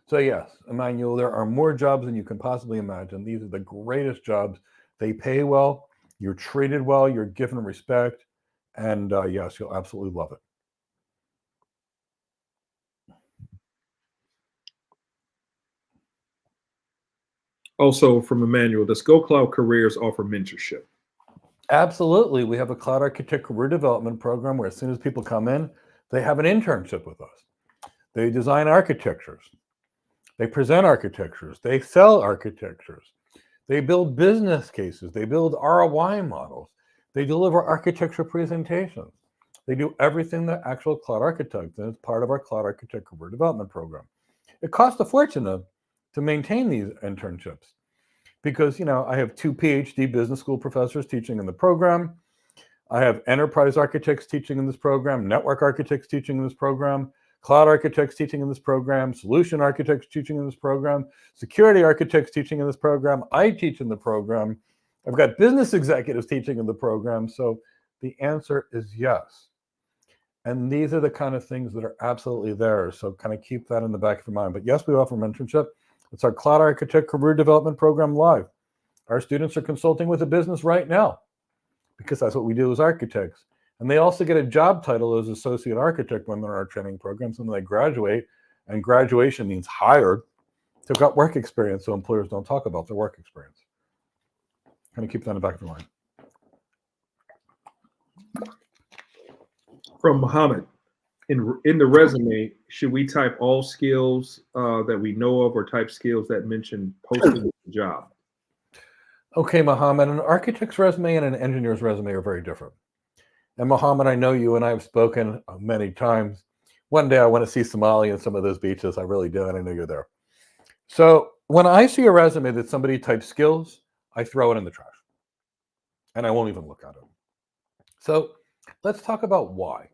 So yes, Emmanuel, there are more jobs than you can possibly imagine. These are the greatest jobs. They pay well. You're treated well. You're given respect. And yes, you'll absolutely love it.
Also from Emmanuel, does Go Cloud Careers offer mentorship?
Absolutely. We have a cloud architect career development program where as soon as people come in, they have an internship with us. They design architectures. They present architectures. They sell architectures. They build business cases. They build ROI models. They deliver architecture presentations. They do everything that actual cloud architect, and it's part of our cloud architect career development program. It costs a fortune to maintain these internships because, I have 2 PhD business school professors teaching in the program. I have enterprise architects teaching in this program, network architects teaching in this program, cloud architects teaching in this program, solution architects teaching in this program, security architects teaching in this program. I teach in the program. I've got business executives teaching in the program. So the answer is yes. And these are the kind of things that are absolutely there. So kind of keep that in the back of your mind. But yes, we offer mentorship. It's our Cloud Architect Career Development Program live. Our students are consulting with a business right now because that's what we do as architects. And they also get a job title as associate architect when they're in our training programs and they graduate. And graduation means hired. They've got work experience, so employers don't talk about their work experience. Kind of keep that in the back of your mind.
From Mohammed, in the resume, should we type all skills that we know of or type skills that mention posting the job?
Okay, Mohammed, an architect's resume and an engineer's resume are very different. And Mohammed, I know you and I have spoken many times. One day I want to see Somalia and some of those beaches. I really do, and I know you're there. So when I see a resume that somebody types skills, I throw it in the trash. And I won't even look at it. So let's talk about why.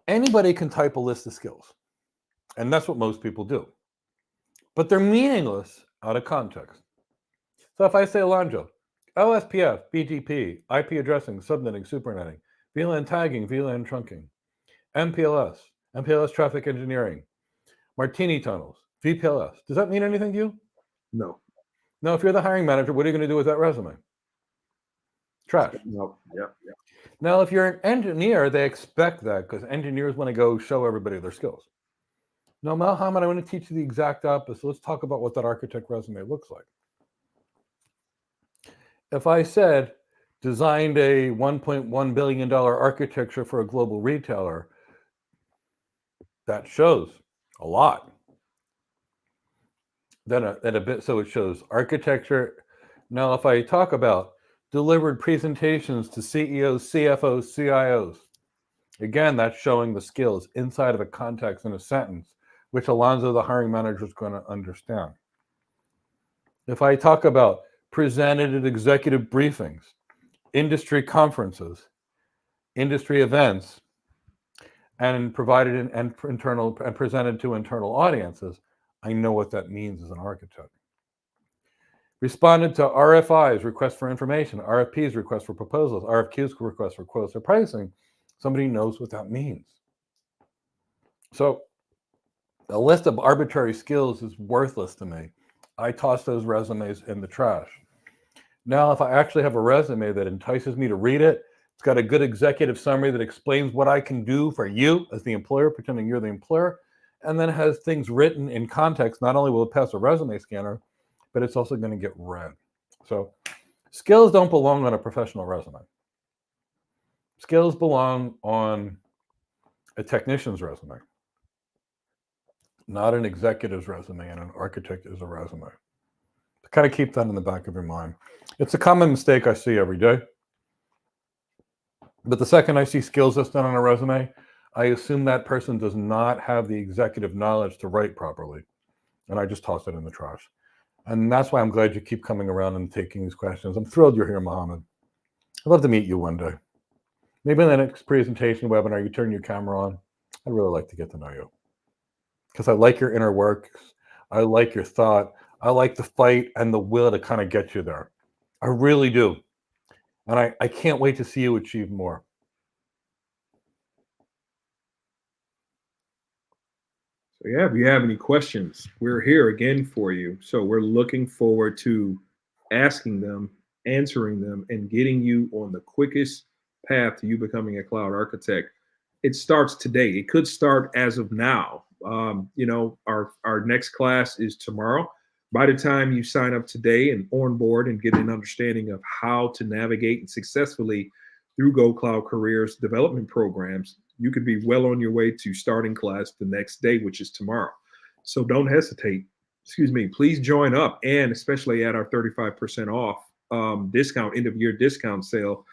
Anybody can type a list of skills. And that's what most people do. But they're meaningless out of context. So if I say, Alonso, OSPF, BGP, IP addressing, subnetting, supernetting, VLAN tagging, VLAN trunking, MPLS traffic engineering, Martini tunnels, VPLS. Does that mean anything to you?
No.
Now, if you're the hiring manager, what are you going to do with that resume? Trash.
No. Yeah.
Now, if you're an engineer, they expect that because engineers want to go show everybody their skills. No, Mohammed, I want to teach you the exact opposite. Let's talk about what that architect resume looks like. If I said, designed a $1.1 billion architecture for a global retailer, that shows a lot. Then a bit, so it shows architecture. Now, if I talk about delivered presentations to CEOs, CFOs, CIOs, again, that's showing the skills inside of a context in a sentence, which Alonzo, the hiring manager, is going to understand. If I talk about presented at executive briefings, industry conferences, industry events, and provided and internal and presented to internal audiences, I know what that means as an architect. Responded to RFIs, requests for information, RFPs, requests for proposals, RFQs, requests for quotes or pricing. Somebody knows what that means. So a list of arbitrary skills is worthless to me. I toss those resumes in the trash. Now, if I actually have a resume that entices me to read it, it's got a good executive summary that explains what I can do for you as the employer, pretending you're the employer, and then has things written in context. Not only will it pass a resume scanner, but it's also going to get read. So skills don't belong on a professional resume. Skills belong on a technician's resume, not an executive's resume, and an architect is a resume. Kind of keep that in the back of your mind. It's a common mistake I see every day. But the second I see skills listed on a resume, I assume that person does not have the executive knowledge to write properly. And I just toss it in the trash. And that's why I'm glad you keep coming around and taking these questions. I'm thrilled you're here, Mohammed. I'd love to meet you one day. Maybe in the next presentation webinar, you turn your camera on. I'd really like to get to know you. Because I like your inner works. I like your thought. I like the fight and the will to kind of get you there. I really do. And I can't wait to see you achieve more.
So yeah, if you have any questions, we're here again for you. So we're looking forward to asking them, answering them, and getting you on the quickest path to you becoming a cloud architect. It starts today. It could start as of now. Our next class is tomorrow. By the time you sign up today and on board and get an understanding of how to navigate and successfully through Go Cloud Careers development programs, you could be well on your way to starting class the next day, which is tomorrow. So don't hesitate. Please join up, and especially at our 35% off discount, end of year discount sale.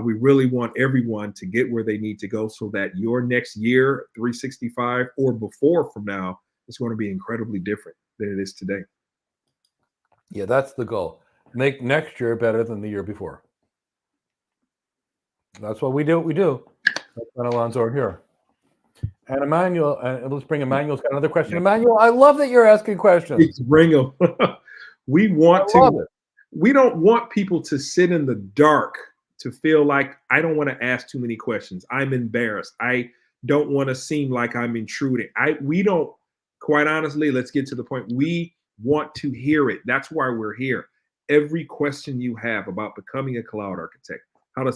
We really want everyone to get where they need to go so that your next year, 365 or before from now, is going to be incredibly different than it is today.
Yeah, that's the goal. Make next year better than the year before. That's what we do. That's when Alonzo are here. And Emmanuel, let's bring Emmanuel's got another question. Yeah. Emmanuel, I love that you're asking questions.
Let's bring them. We don't want people to sit in the dark to feel like I don't want to ask too many questions. I'm embarrassed. I don't want to seem like I'm intruding. We don't, quite honestly, let's get to the point. We want to hear it. That's why we're here. Every question you have about becoming a cloud architect, how to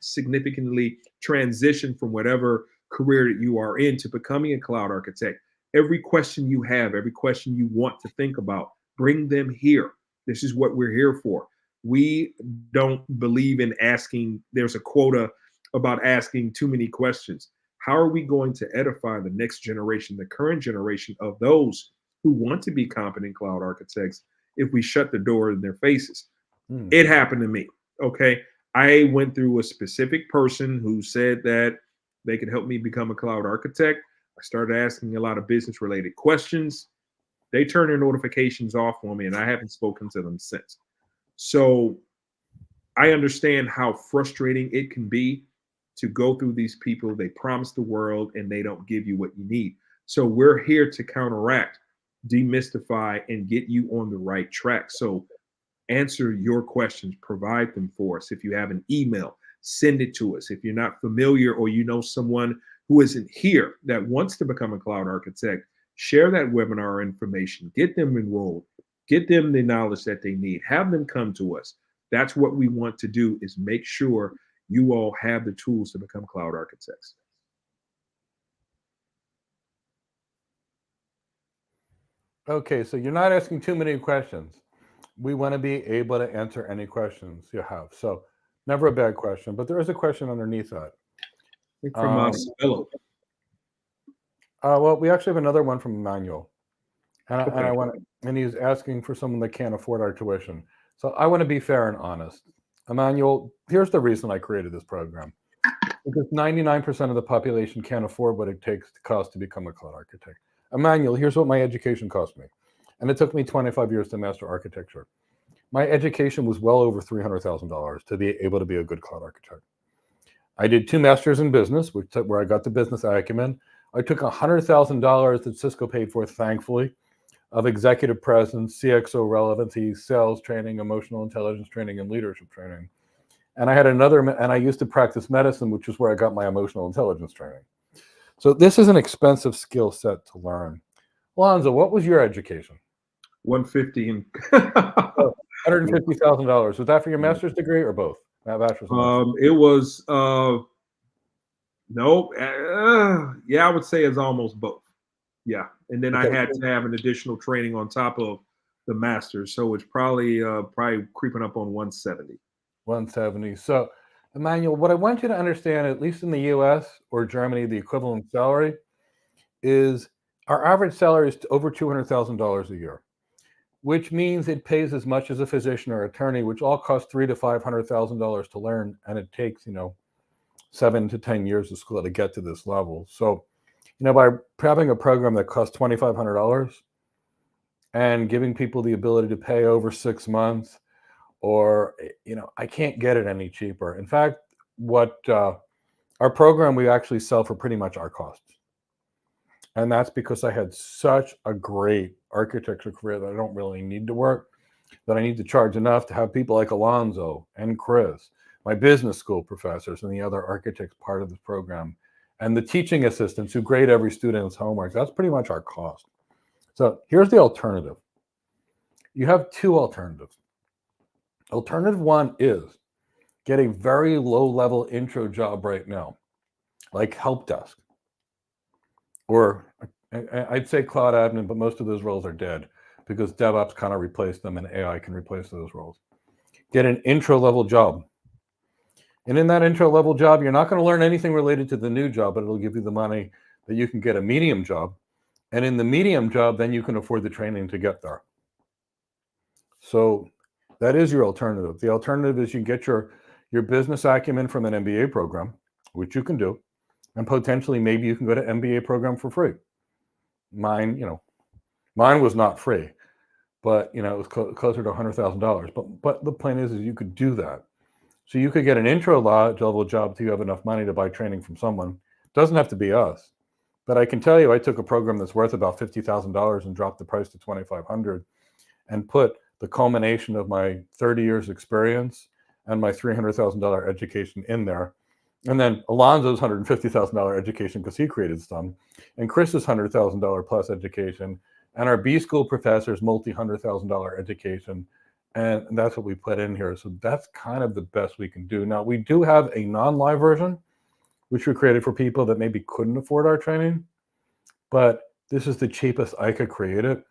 significantly transition from whatever career that you are in to becoming a cloud architect, every question you have, every question you want to think about, bring them here. This is what we're here for. We don't believe in asking, there's a quota about asking too many questions. How are we going to edify the next generation, the current generation of those who want to be competent cloud architects if we shut the door in their faces? It happened to me, okay? I went through a specific person who said that they could help me become a cloud architect. I started asking a lot of business related questions. They turned their notifications off on me, and I haven't spoken to them since. So I understand how frustrating it can be to go through these people. They promise the world and they don't give you what you need. So we're here to counteract, demystify, and get you on the right track. So answer your questions, provide them for us. If you have an email, send it to us. If you're not familiar or you know someone who isn't here that wants to become a cloud architect, share that webinar information, get them enrolled, get them the knowledge that they need, have them come to us. That's what we want to do, is make sure you all have the tools to become cloud architects.
Okay, so you're not asking too many questions. we want to be able to answer any questions you have. So never a bad question, but there is a question underneath that.
From Sabello.
Well, we actually have another one from Emmanuel.
Okay.
And he's asking for someone that can't afford our tuition. So I want to be fair and honest. Emmanuel, here's the reason I created this program. Because 99% of the population can't afford what it takes to cost to become a cloud architect. Emmanuel, here's what my education cost me. And it took me 25 years to master architecture. My education was well over $300,000 to be able to be a good cloud architect. I did 2 masters in business, where I got the business acumen. I took $100,000 that Cisco paid for, thankfully, of executive presence, CXO relevancy, sales training, emotional intelligence training, and leadership training. And I had and I used to practice medicine, which is where I got my emotional intelligence training. So this is an expensive skill set to learn. Alonzo, what was your education?
$150,000.
$150,000. Was that for your master's degree or both? Bachelor's and master's?
It was no, yeah, I would say it's almost both. Yeah, and then I had to have an additional training on top of the master's, so it's probably creeping up on 170.
170. So, Emmanuel, what I want you to understand, at least in the U.S. or Germany, the equivalent salary is our average salary is over $200,000 a year, which means it pays as much as a physician or attorney, which all costs $300,000 to $500,000 to learn, and it takes 7 to 10 years of school to get to this level. So, by having a program that costs $2,500 and giving people the ability to pay over 6 months, or I can't get it any cheaper. In fact, our program we actually sell for pretty much our costs. And that's because I had such a great architecture career that I don't really need to work, that I need to charge enough to have people like Alonzo and Chris, my business school professors, and the other architects part of this program, and the teaching assistants who grade every student's homework. That's pretty much our cost. So here's the alternative. You have 2 alternatives. Alternative 1 is get a very low-level intro job right now, like help desk, or I'd say cloud admin, but most of those roles are dead because DevOps kind of replaced them and AI can replace those roles. Get an intro-level job. And in that intro-level job, you're not going to learn anything related to the new job, but it'll give you the money that you can get a medium job. And in the medium job, then you can afford the training to get there. So that is your alternative. The alternative is you get your business acumen from an MBA program, which you can do, and potentially maybe you can go to MBA program for free. Mine was not free, but it was closer to $100,000. But the point is you could do that. So you could get an intro level job till you have enough money to buy training from someone. It doesn't have to be us. But I can tell you, I took a program that's worth about $50,000 and dropped the price to $2,500 and put the culmination of my 30 years experience and my $300,000 education in there. And then Alonzo's $150,000 education because he created some, and Chris's $100,000 plus education, and our B school professor's multi-$100,000 education. And that's what we put in here. So that's kind of the best we can do. Now, we do have a non-live version, which we created for people that maybe couldn't afford our training. But this is the cheapest I could create it.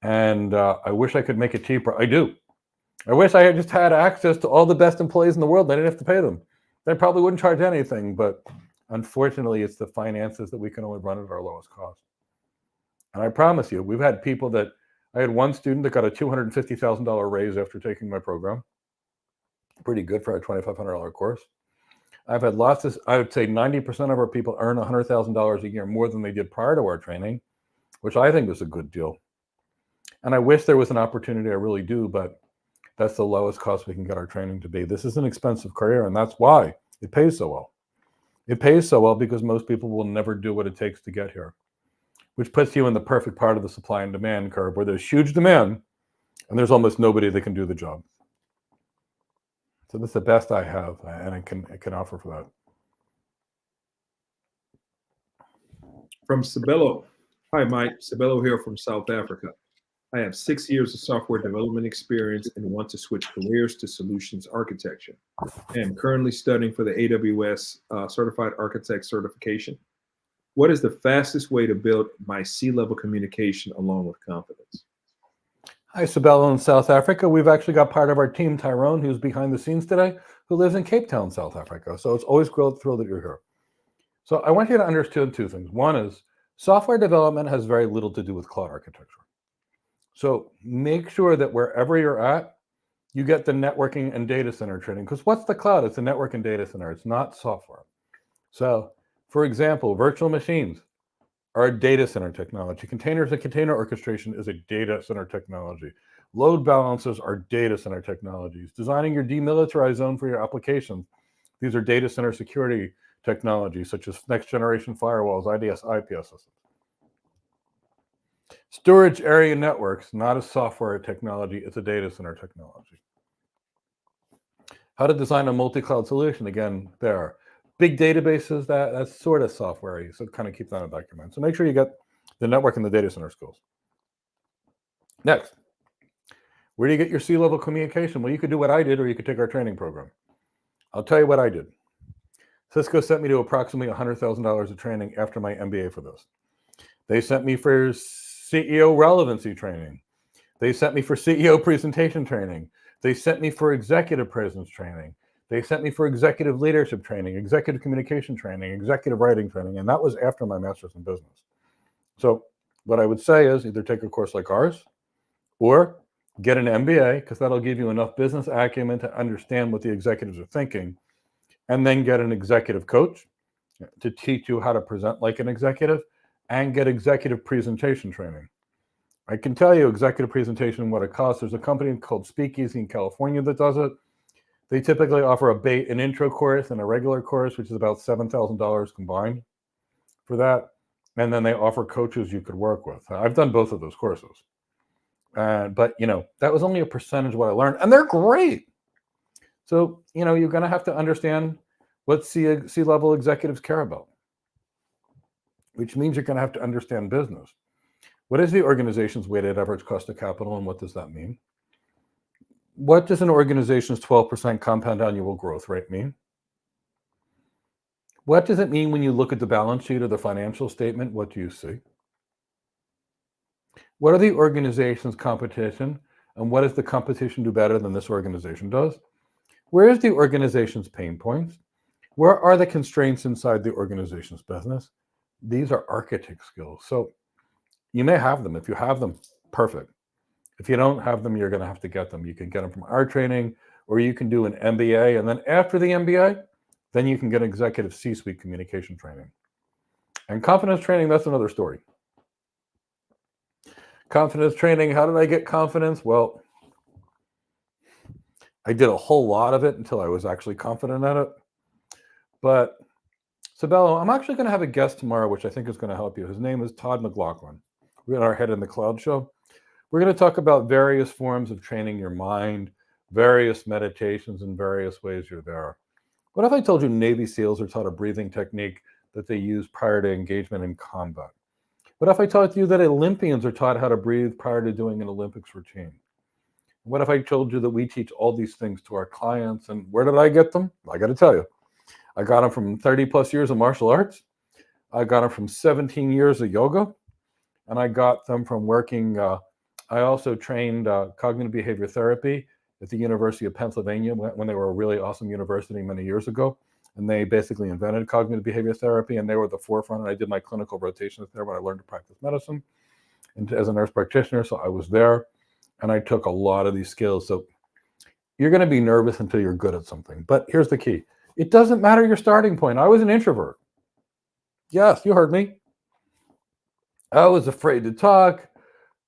And I wish I could make it cheaper. I do. I wish I had just had access to all the best employees in the world. I didn't have to pay them. They probably wouldn't charge anything. But unfortunately, it's the finances that we can only run at our lowest cost. And I promise you, we've had people that I had one student that got a $250,000 raise after taking my program. Pretty good for a $2,500 course. I've had lots of, I would say 90% of our people earn $100,000 a year more than they did prior to our training, which I think is a good deal. And I wish there was an opportunity, I really do, but that's the lowest cost we can get our training to be. This is an expensive career, and that's why it pays so well. It pays so well because most people will never do what it takes to get here, which puts you in the perfect part of the supply and demand curve where there's huge demand and there's almost nobody that can do the job. So that's the best I have, and I can offer for that.
From Sabello. Hi, Mike. Sabello here from South Africa. I have 6 years of software development experience and want to switch careers to solutions architecture. I am currently studying for the AWS Certified Architect certification. What is the fastest way to build my C-level communication along with confidence?
Hi, Sabella in South Africa. We've actually got part of our team, Tyrone, who's behind the scenes today, who lives in Cape Town, South Africa. So it's always thrilled that you're here. So I want you to understand two things. One is software development has very little to do with cloud architecture. So make sure that wherever you're at, you get the networking and data center training. Because what's the cloud? It's a network and data center. It's not software. So, for example, virtual machines are a data center technology. Containers and container orchestration is a data center technology. Load balancers are data center technologies. Designing your demilitarized zone for your applications. These are data center security technologies, such as next generation firewalls, IDS, IPS systems. Storage area networks, not a software technology, it's a data center technology. How to design a multi-cloud solution, again, there. Big databases, that's sort of software, so kind of keep that in the back of your mind. So make sure you get the network and the data center skills. Next, where do you get your C-level communication? Well, you could do what I did, or you could take our training program. I'll tell you what I did. Cisco sent me to approximately $100,000 of training after my MBA for this. They sent me for CEO relevancy training. They sent me for CEO presentation training. They sent me for executive presence training. They sent me for executive leadership training, executive communication training, executive writing training, and that was after my master's in business. So what I would say is either take a course like ours or get an MBA, because that'll give you enough business acumen to understand what the executives are thinking, and then get an executive coach to teach you how to present like an executive, and get executive presentation training. I can tell you executive presentation, what it costs. There's a company called Speakeasy in California that does it. They typically offer an intro course and a regular course, which is about $7,000 combined for that. And then they offer coaches you could work with. I've done both of those courses. But, that was only a percentage of what I learned. And they're great. So, you're going to have to understand what C-level executives care about, which means you're going to have to understand business. What is the organization's weighted average cost of capital, and what does that mean? What does an organization's 12% compound annual growth rate mean? What does it mean when you look at the balance sheet or the financial statement? What do you see? What are the organization's competition, and what does the competition do better than this organization does? Where is the organization's pain points? Where are the constraints inside the organization's business? These are architect skills. So you may have them. If you have them, perfect. If you don't have them, you're going to have to get them. You can get them from our training, or you can do an MBA. And then after the MBA, then you can get executive C-suite communication training. And confidence training, that's another story. Confidence training, how did I get confidence? Well, I did a whole lot of it until I was actually confident at it. But Sabella, I'm actually going to have a guest tomorrow, which I think is going to help you. His name is Todd McLaughlin. We're at our Head in the Cloud show. We're going to talk about various forms of training your mind, various meditations, and various ways you're there. What if I told you Navy SEALs are taught a breathing technique that they use prior to engagement in combat? What if I taught you that Olympians are taught how to breathe prior to doing an Olympics routine? What if I told you that we teach all these things to our clients? And where did I get them? I got to tell you, I got them from 30 plus years of martial arts. I got them from 17 years of yoga. And I got them from working, I also trained cognitive behavior therapy at the University of Pennsylvania when they were a really awesome university many years ago. And they basically invented cognitive behavior therapy, and they were at the forefront. And I did my clinical rotations there when I learned to practice medicine and as a nurse practitioner. So I was there, and I took a lot of these skills. So you're going to be nervous until you're good at something. But here's the key. It doesn't matter your starting point. I was an introvert. Yes, you heard me. I was afraid to talk,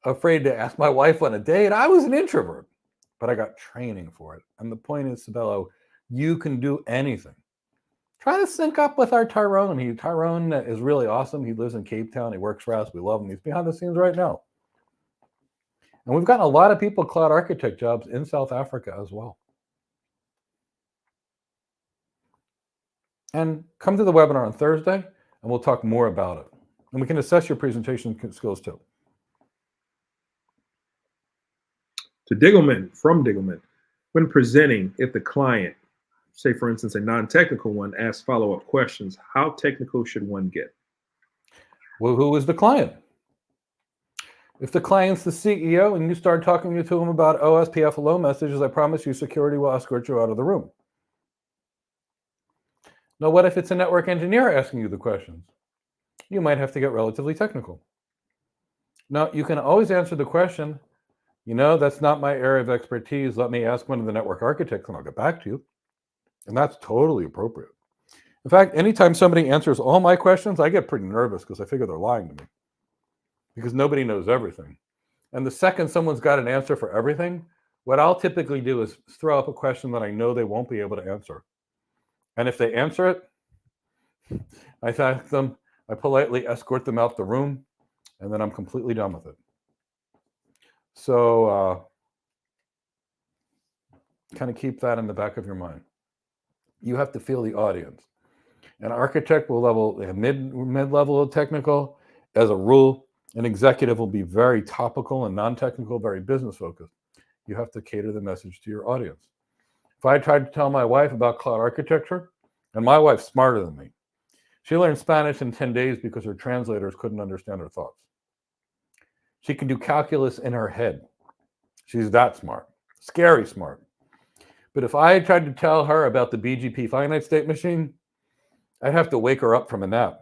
afraid to ask my wife on a date. I was an introvert, but I got training for it. And the point is, Sabella, you can do anything. Try to sync up with our Tyrone. Tyrone is really awesome. He lives in Cape Town. He works for us. We love him. He's behind the scenes right now. And we've gotten a lot of people cloud architect jobs in South Africa as well. And come to the webinar on Thursday, and we'll talk more about it. And we can assess your presentation skills too.
To Diggleman, from Diggleman, when presenting, if the client, say for instance, a non-technical one, asks follow-up questions, how technical should one get?
Well, who is the client? If the client's the CEO and you start talking to him about OSPF hello messages, I promise you security will escort you out of the room. Now, what if it's a network engineer asking you the questions? You might have to get relatively technical. Now, you can always answer the question, that's not my area of expertise. Let me ask one of the network architects and I'll get back to you. And that's totally appropriate. In fact, anytime somebody answers all my questions, I get pretty nervous because I figure they're lying to me. Because nobody knows everything. And the second someone's got an answer for everything, what I'll typically do is throw up a question that I know they won't be able to answer. And if they answer it, I thank them, I politely escort them out the room, and then I'm completely done with it. So kind of keep that in the back of your mind. You have to feel the audience. An architect will mid-level of technical. As a rule, an executive will be very topical and non-technical, very business-focused. You have to cater the message to your audience. If I tried to tell my wife about cloud architecture, and my wife's smarter than me, she learned Spanish in 10 days because her translators couldn't understand her thoughts. She can do calculus in her head. She's that smart, scary smart. But if I tried to tell her about the BGP finite state machine, I'd have to wake her up from a nap.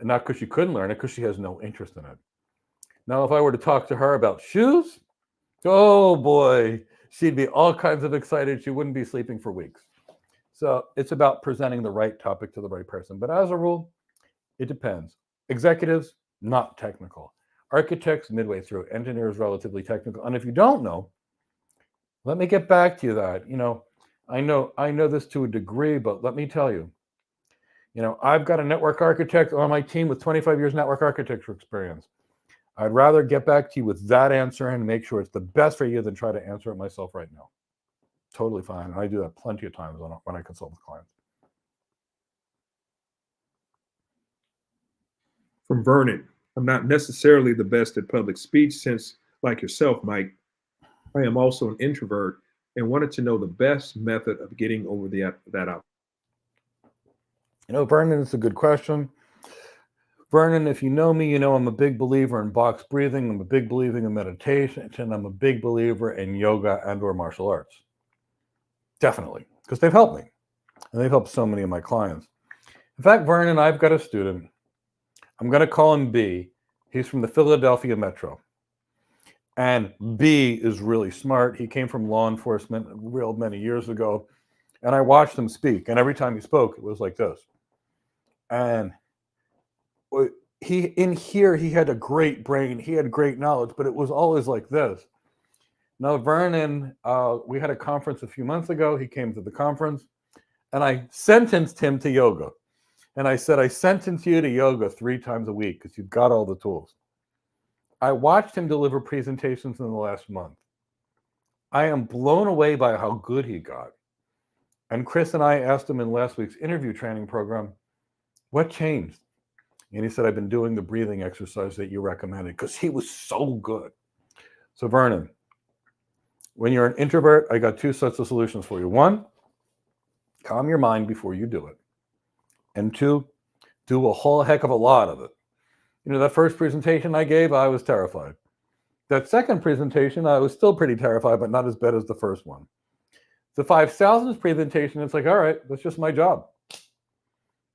Not because she couldn't learn it, because she has no interest in it. Now, if I were to talk to her about shoes, oh boy, she'd be all kinds of excited. She wouldn't be sleeping for weeks. So it's about presenting the right topic to the right person. But as a rule, it depends. Executives, not technical. Architects, midway through. Engineers, relatively technical. And if you don't know, let me get back to you that. I know this to a degree, but let me tell you, I've got a network architect on my team with 25 years network architecture experience. I'd rather get back to you with that answer and make sure it's the best for you than try to answer it myself right now. Totally fine. And I do that plenty of times when I consult with clients.
From Vernon, I'm not necessarily the best at public speech since, like yourself, Mike, I am also an introvert and wanted to know the best method of getting over that up.
Vernon, it's a good question. Vernon, if you know me, I'm a big believer in box breathing. I'm a big believer in meditation, and I'm a big believer in yoga and/or martial arts. Definitely, because they've helped me, and they've helped so many of my clients. In fact, Vernon, I've got a student. I'm going to call him B. He's from the Philadelphia Metro. And B is really smart. He came from law enforcement many years ago. And I watched him speak. And every time he spoke, it was like this. And he had a great brain. He had great knowledge, but it was always like this. Now, Vernon, we had a conference a few months ago. He came to the conference. And I sentenced him to yoga. And I said, I sentence you to yoga 3 times a week because you've got all the tools. I watched him deliver presentations in the last month. I am blown away by how good he got. And Chris and I asked him in last week's interview training program, what changed? And he said, I've been doing the breathing exercise that you recommended because he was so good. So Vernon, when you're an introvert, I got 2 sets of solutions for you. 1, calm your mind before you do it. And 2, do a whole heck of a lot of it. That first presentation I gave, I was terrified. That second presentation, I was still pretty terrified, but not as bad as the first one. The 5,000th presentation, it's like, all right, that's just my job.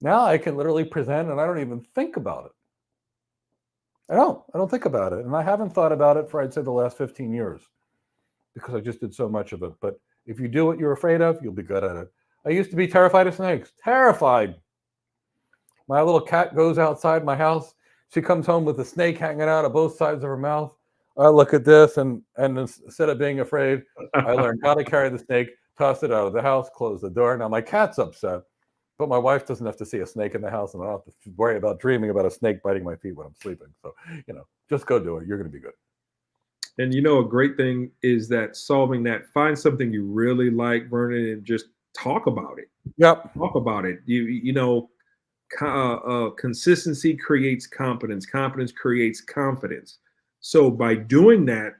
Now I can literally present and I don't even think about it. I don't think about it. And I haven't thought about it for, I'd say, the last 15 years because I just did so much of it. But if you do what you're afraid of, you'll be good at it. I used to be terrified of snakes, terrified. My little cat goes outside my house. She comes home with a snake hanging out of both sides of her mouth. I look at this, and instead of being afraid, I learned how to carry the snake, toss it out of the house, close the door. Now my cat's upset, but my wife doesn't have to see a snake in the house, and I don't have to worry about dreaming about a snake biting my feet when I'm sleeping. So, just go do it. You're going to be good.
And a great thing is that solving that, find something you really like, Vernon, and just talk about it.
Yep.
Talk about it. Consistency creates competence. Competence creates confidence. So by doing that,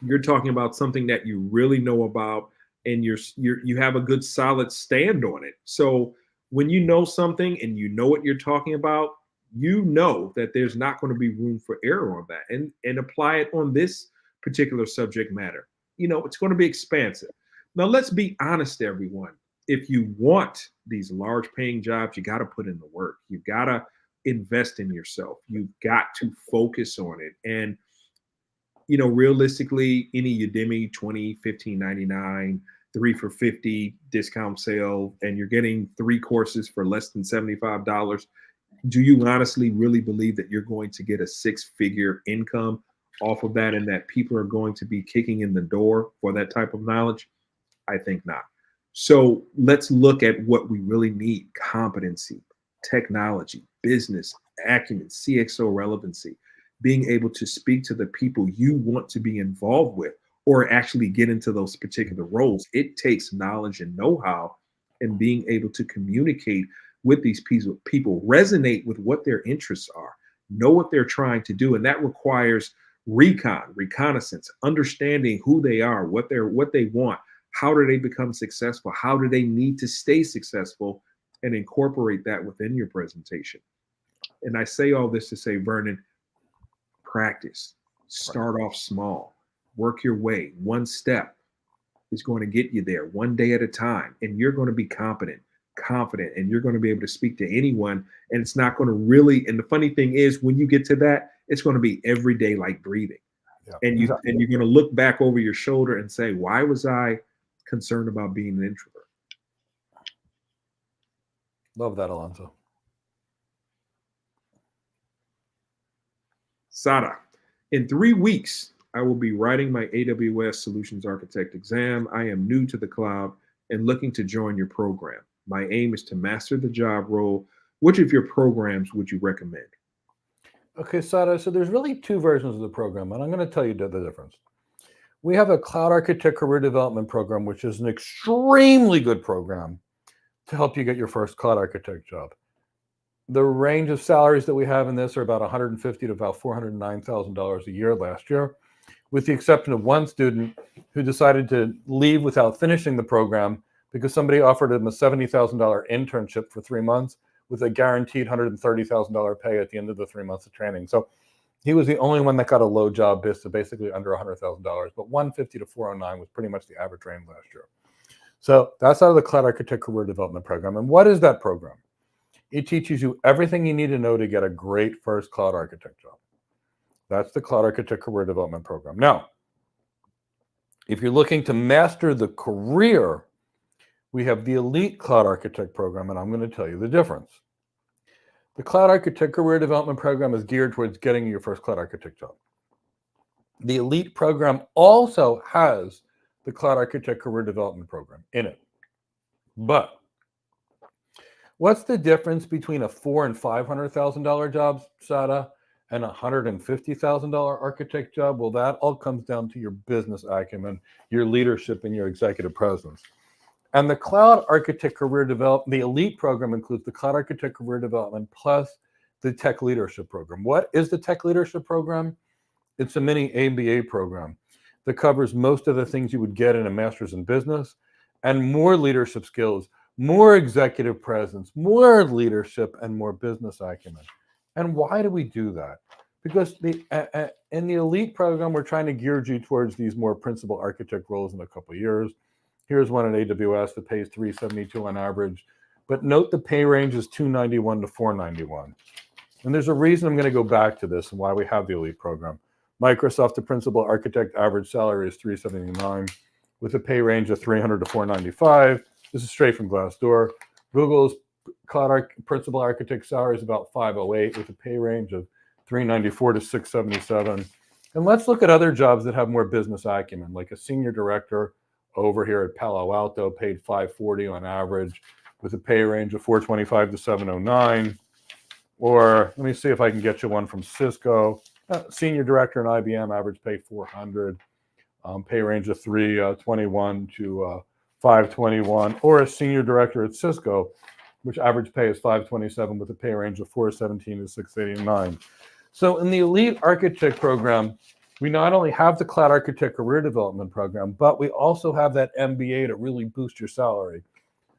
you're talking about something that you really know about, and you have a good solid stand on it. So when you know something and you know what you're talking about, you know that there's not going to be room for error on that, and apply it on this particular subject matter. It's going to be expansive. Now, let's be honest, everyone. If you want these large paying jobs, you got to put in the work. You got to invest in yourself. You've got to focus on it. And, realistically, any Udemy 20, 15.99, 3 for $50 discount sale, and you're getting 3 courses for less than $75. Do you honestly really believe that you're going to get a 6-figure income off of that, and that people are going to be kicking in the door for that type of knowledge? I think not. So let's look at what we really need: competency, technology, business acumen, CXO relevancy, being able to speak to the people you want to be involved with or actually get into those particular roles. It takes knowledge and know-how, and being able to communicate with these people, resonate with what their interests are, know what they're trying to do. And that requires reconnaissance, understanding who they are, what they want, how do they become successful, how do they need to stay successful, and incorporate that within your presentation. And I say all this to say, Vernon, practice, start off small, work your way. One step is going to get you there, one day at a time, and you're going to be confident, and you're going to be able to speak to anyone. And it's not going to really, and the funny thing is, when you get to that, it's going to be every day like breathing. Yeah, and you're going to look back over your shoulder and say, why was I concerned about being an introvert?
Love that, Alonso.
Sada, in 3 weeks, I will be writing my AWS Solutions Architect exam. I am new to the cloud and looking to join your program. My aim is to master the job role. Which of your programs would you recommend?
Okay, Sada, so there's really 2 versions of the program, and I'm going to tell you the difference. We have a Cloud Architect Career Development Program, which is an extremely good program to help you get your first Cloud Architect job. The range of salaries that we have in this are about $150,000 to about $409,000 a year last year, with the exception of one student who decided to leave without finishing the program because somebody offered him a $70,000 internship for 3 months with a guaranteed $130,000 pay at the end of the 3 months of training. So he was the only one that got a low job bid, so basically under $100,000. But $150,000 to $409,000 was pretty much the average range last year. So that's out of the Cloud Architect Career Development Program. And what is that program? It teaches you everything you need to know to get a great first cloud architect job. That's the Cloud Architect Career Development Program. Now, if you're looking to master the career, we have the Elite Cloud Architect Program, and I'm going to tell you the difference. The Cloud Architect Career Development Program is geared towards getting your first cloud architect job. The Elite program also has the Cloud Architect Career Development Program in it. But what's the difference between a $400,000 and $500,000 job, Sada, and a $150,000 architect job? Well, that all comes down to your business acumen, your leadership, and your executive presence. And the Cloud Architect Career Development, the Elite program includes the Cloud Architect Career Development plus the Tech Leadership Program. What is the Tech Leadership Program? It's a mini MBA program that covers most of the things you would get in a master's in business and more leadership skills, more executive presence, more leadership, and more business acumen. And why do we do that? Because in the Elite program, we're trying to gear you towards these more principal architect roles in a couple of years. Here's one at AWS that pays $372 on average. But note the pay range is $291 to $491. And there's a reason I'm going to go back to this and why we have the Elite program. Microsoft, the principal architect average salary is $379 with a pay range of $300 to $495. This is straight from Glassdoor. Google's cloud principal architect salary is about $508 with a pay range of $394 to $677. And let's look at other jobs that have more business acumen, like a senior director over here at Palo Alto, paid $540 on average with a pay range of $425 to $709. Or let me see if I can get you one from Cisco. Senior director in IBM, average pay $400, pay range of $321 to $521. Or a senior director at Cisco, which average pay is $527 with a pay range of $417 to $689. So in the Elite Architect program, we not only have the Cloud Architect Career Development Program, but we also have that MBA to really boost your salary.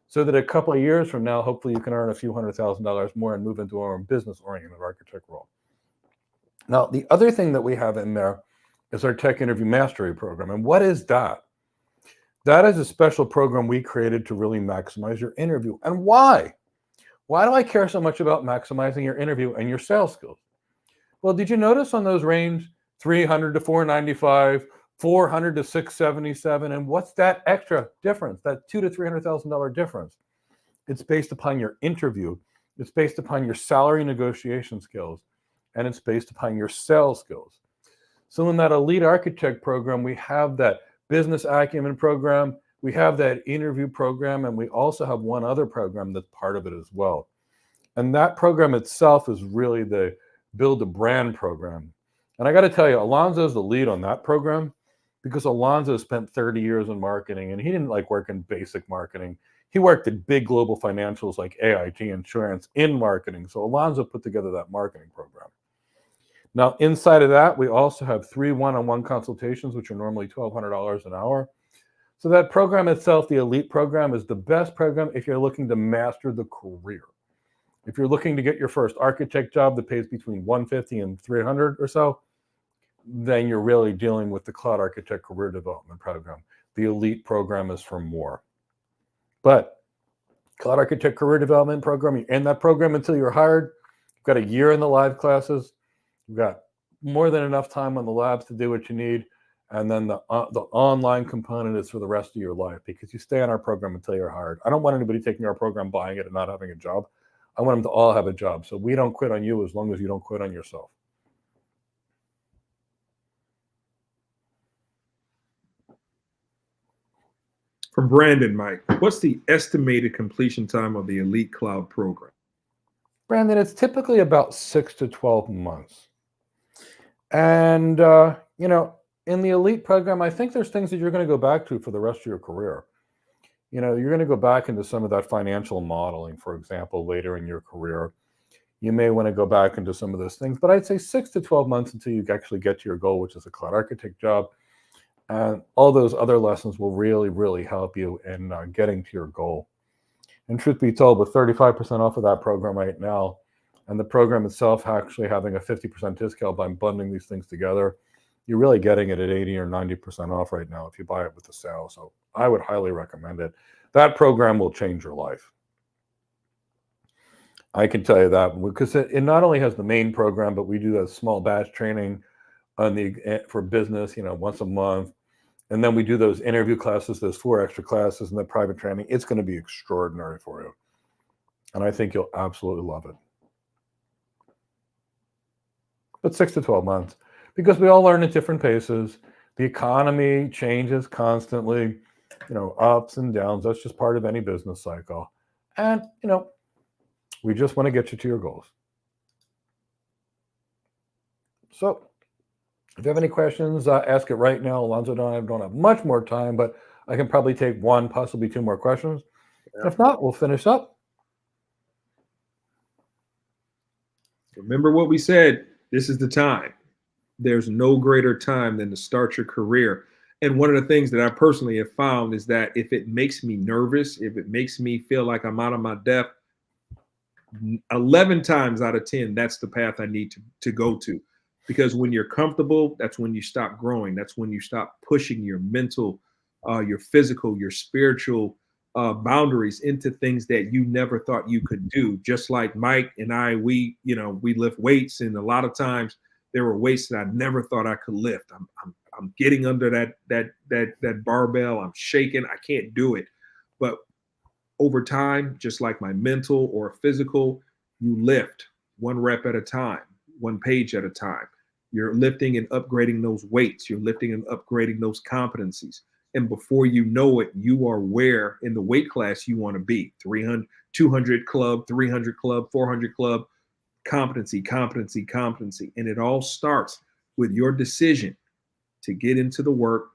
so that a couple of years from now, hopefully you can earn a few $100,000 more and move into a more business-oriented architect role. Now, the other thing that we have in there is our Tech Interview Mastery program. And what is that? That is a special program we created to really maximize your interview. And why? Why do I care so much about maximizing your interview and your sales skills? Well, did you notice on those range, 300 to 495, 400 to 677, and what's that extra difference, that $200,000 to $300,000 difference? It's based upon your interview, it's based upon your salary negotiation skills, and it's based upon your sales skills. So in that Elite Architect program, we have that business acumen program, we have that interview program, and we also have one other program that's part of it as well. And that program itself is really the Build a Brand program. And I got to tell you, Alonzo's the lead on that program because Alonzo spent 30 years in marketing, and he didn't like work in basic marketing. He worked at big global financials like AIG Insurance in marketing. So Alonzo put together that marketing program. Now, inside of that, we also have 3 one-on-one consultations, which are normally $1,200 an hour. So that program itself, the Elite program, is the best program if you're looking to master the career. If you're looking to get your first architect job that pays between $150 and $300 or so, then you're really dealing with the Cloud Architect Career Development Program. The Elite program is for more. But Cloud Architect Career Development Program, you're in that program until you're hired. You've got a year in the live classes. You've got more than enough time on the labs to do what you need. And then the online component is for the rest of your life because you stay on our program until you're hired. I don't want anybody taking our program, buying it, and not having a job. I want them to all have a job. So we don't quit on you as long as you don't quit on yourself.
From Brandon, Mike, what's the estimated completion time of the Elite Cloud program?
Brandon, it's typically about 6 to 12 months. And, in the Elite program, I think there's things that you're going to go back to for the rest of your career. You're going to go back into some of that financial modeling, for example, later in your career. You may want to go back into some of those things, but I'd say 6 to 12 months until you actually get to your goal, which is a cloud architect job. And all those other lessons will really, really help you in getting to your goal. And truth be told, with 35% off of that program right now, and the program itself actually having a 50% discount by bundling these things together, you're really getting it at 80 or 90% off right now if you buy it with the sale. So I would highly recommend it. That program will change your life. I can tell you that because it not only has the main program, but we do a small batch training for business, once a month. And then we do those interview classes, those 4 extra classes, and the private training. It's going to be extraordinary for you. And I think you'll absolutely love it. But 6 to 12 months, because we all learn at different paces. The economy changes constantly, ups and downs. That's just part of any business cycle. And, we just want to get you to your goals. So if you have any questions, ask it right now. Alonzo and I don't have much more time, but I can probably take 1, possibly 2 more questions. Yeah. If not, we'll finish up.
Remember what we said. This is the time. There's no greater time than to start your career. And one of the things that I personally have found is that if it makes me nervous, if it makes me feel like I'm out of my depth, 11 times out of 10, that's the path I need to go to. Because when you're comfortable, that's when you stop growing. That's when you stop pushing your mental, your physical, your spiritual boundaries into things that you never thought you could do. Just like Mike and I, we lift weights, and a lot of times there were weights that I never thought I could lift. I'm getting under that barbell. I'm shaking. I can't do it. But over time, just like my mental or physical, you lift 1 rep at a time, 1 page at a time. You're lifting and upgrading those weights. You're lifting and upgrading those competencies. And before you know it, you are where in the weight class you want to be. 300, 200 club, 300 club, 400 club, competency. And it all starts with your decision to get into the work,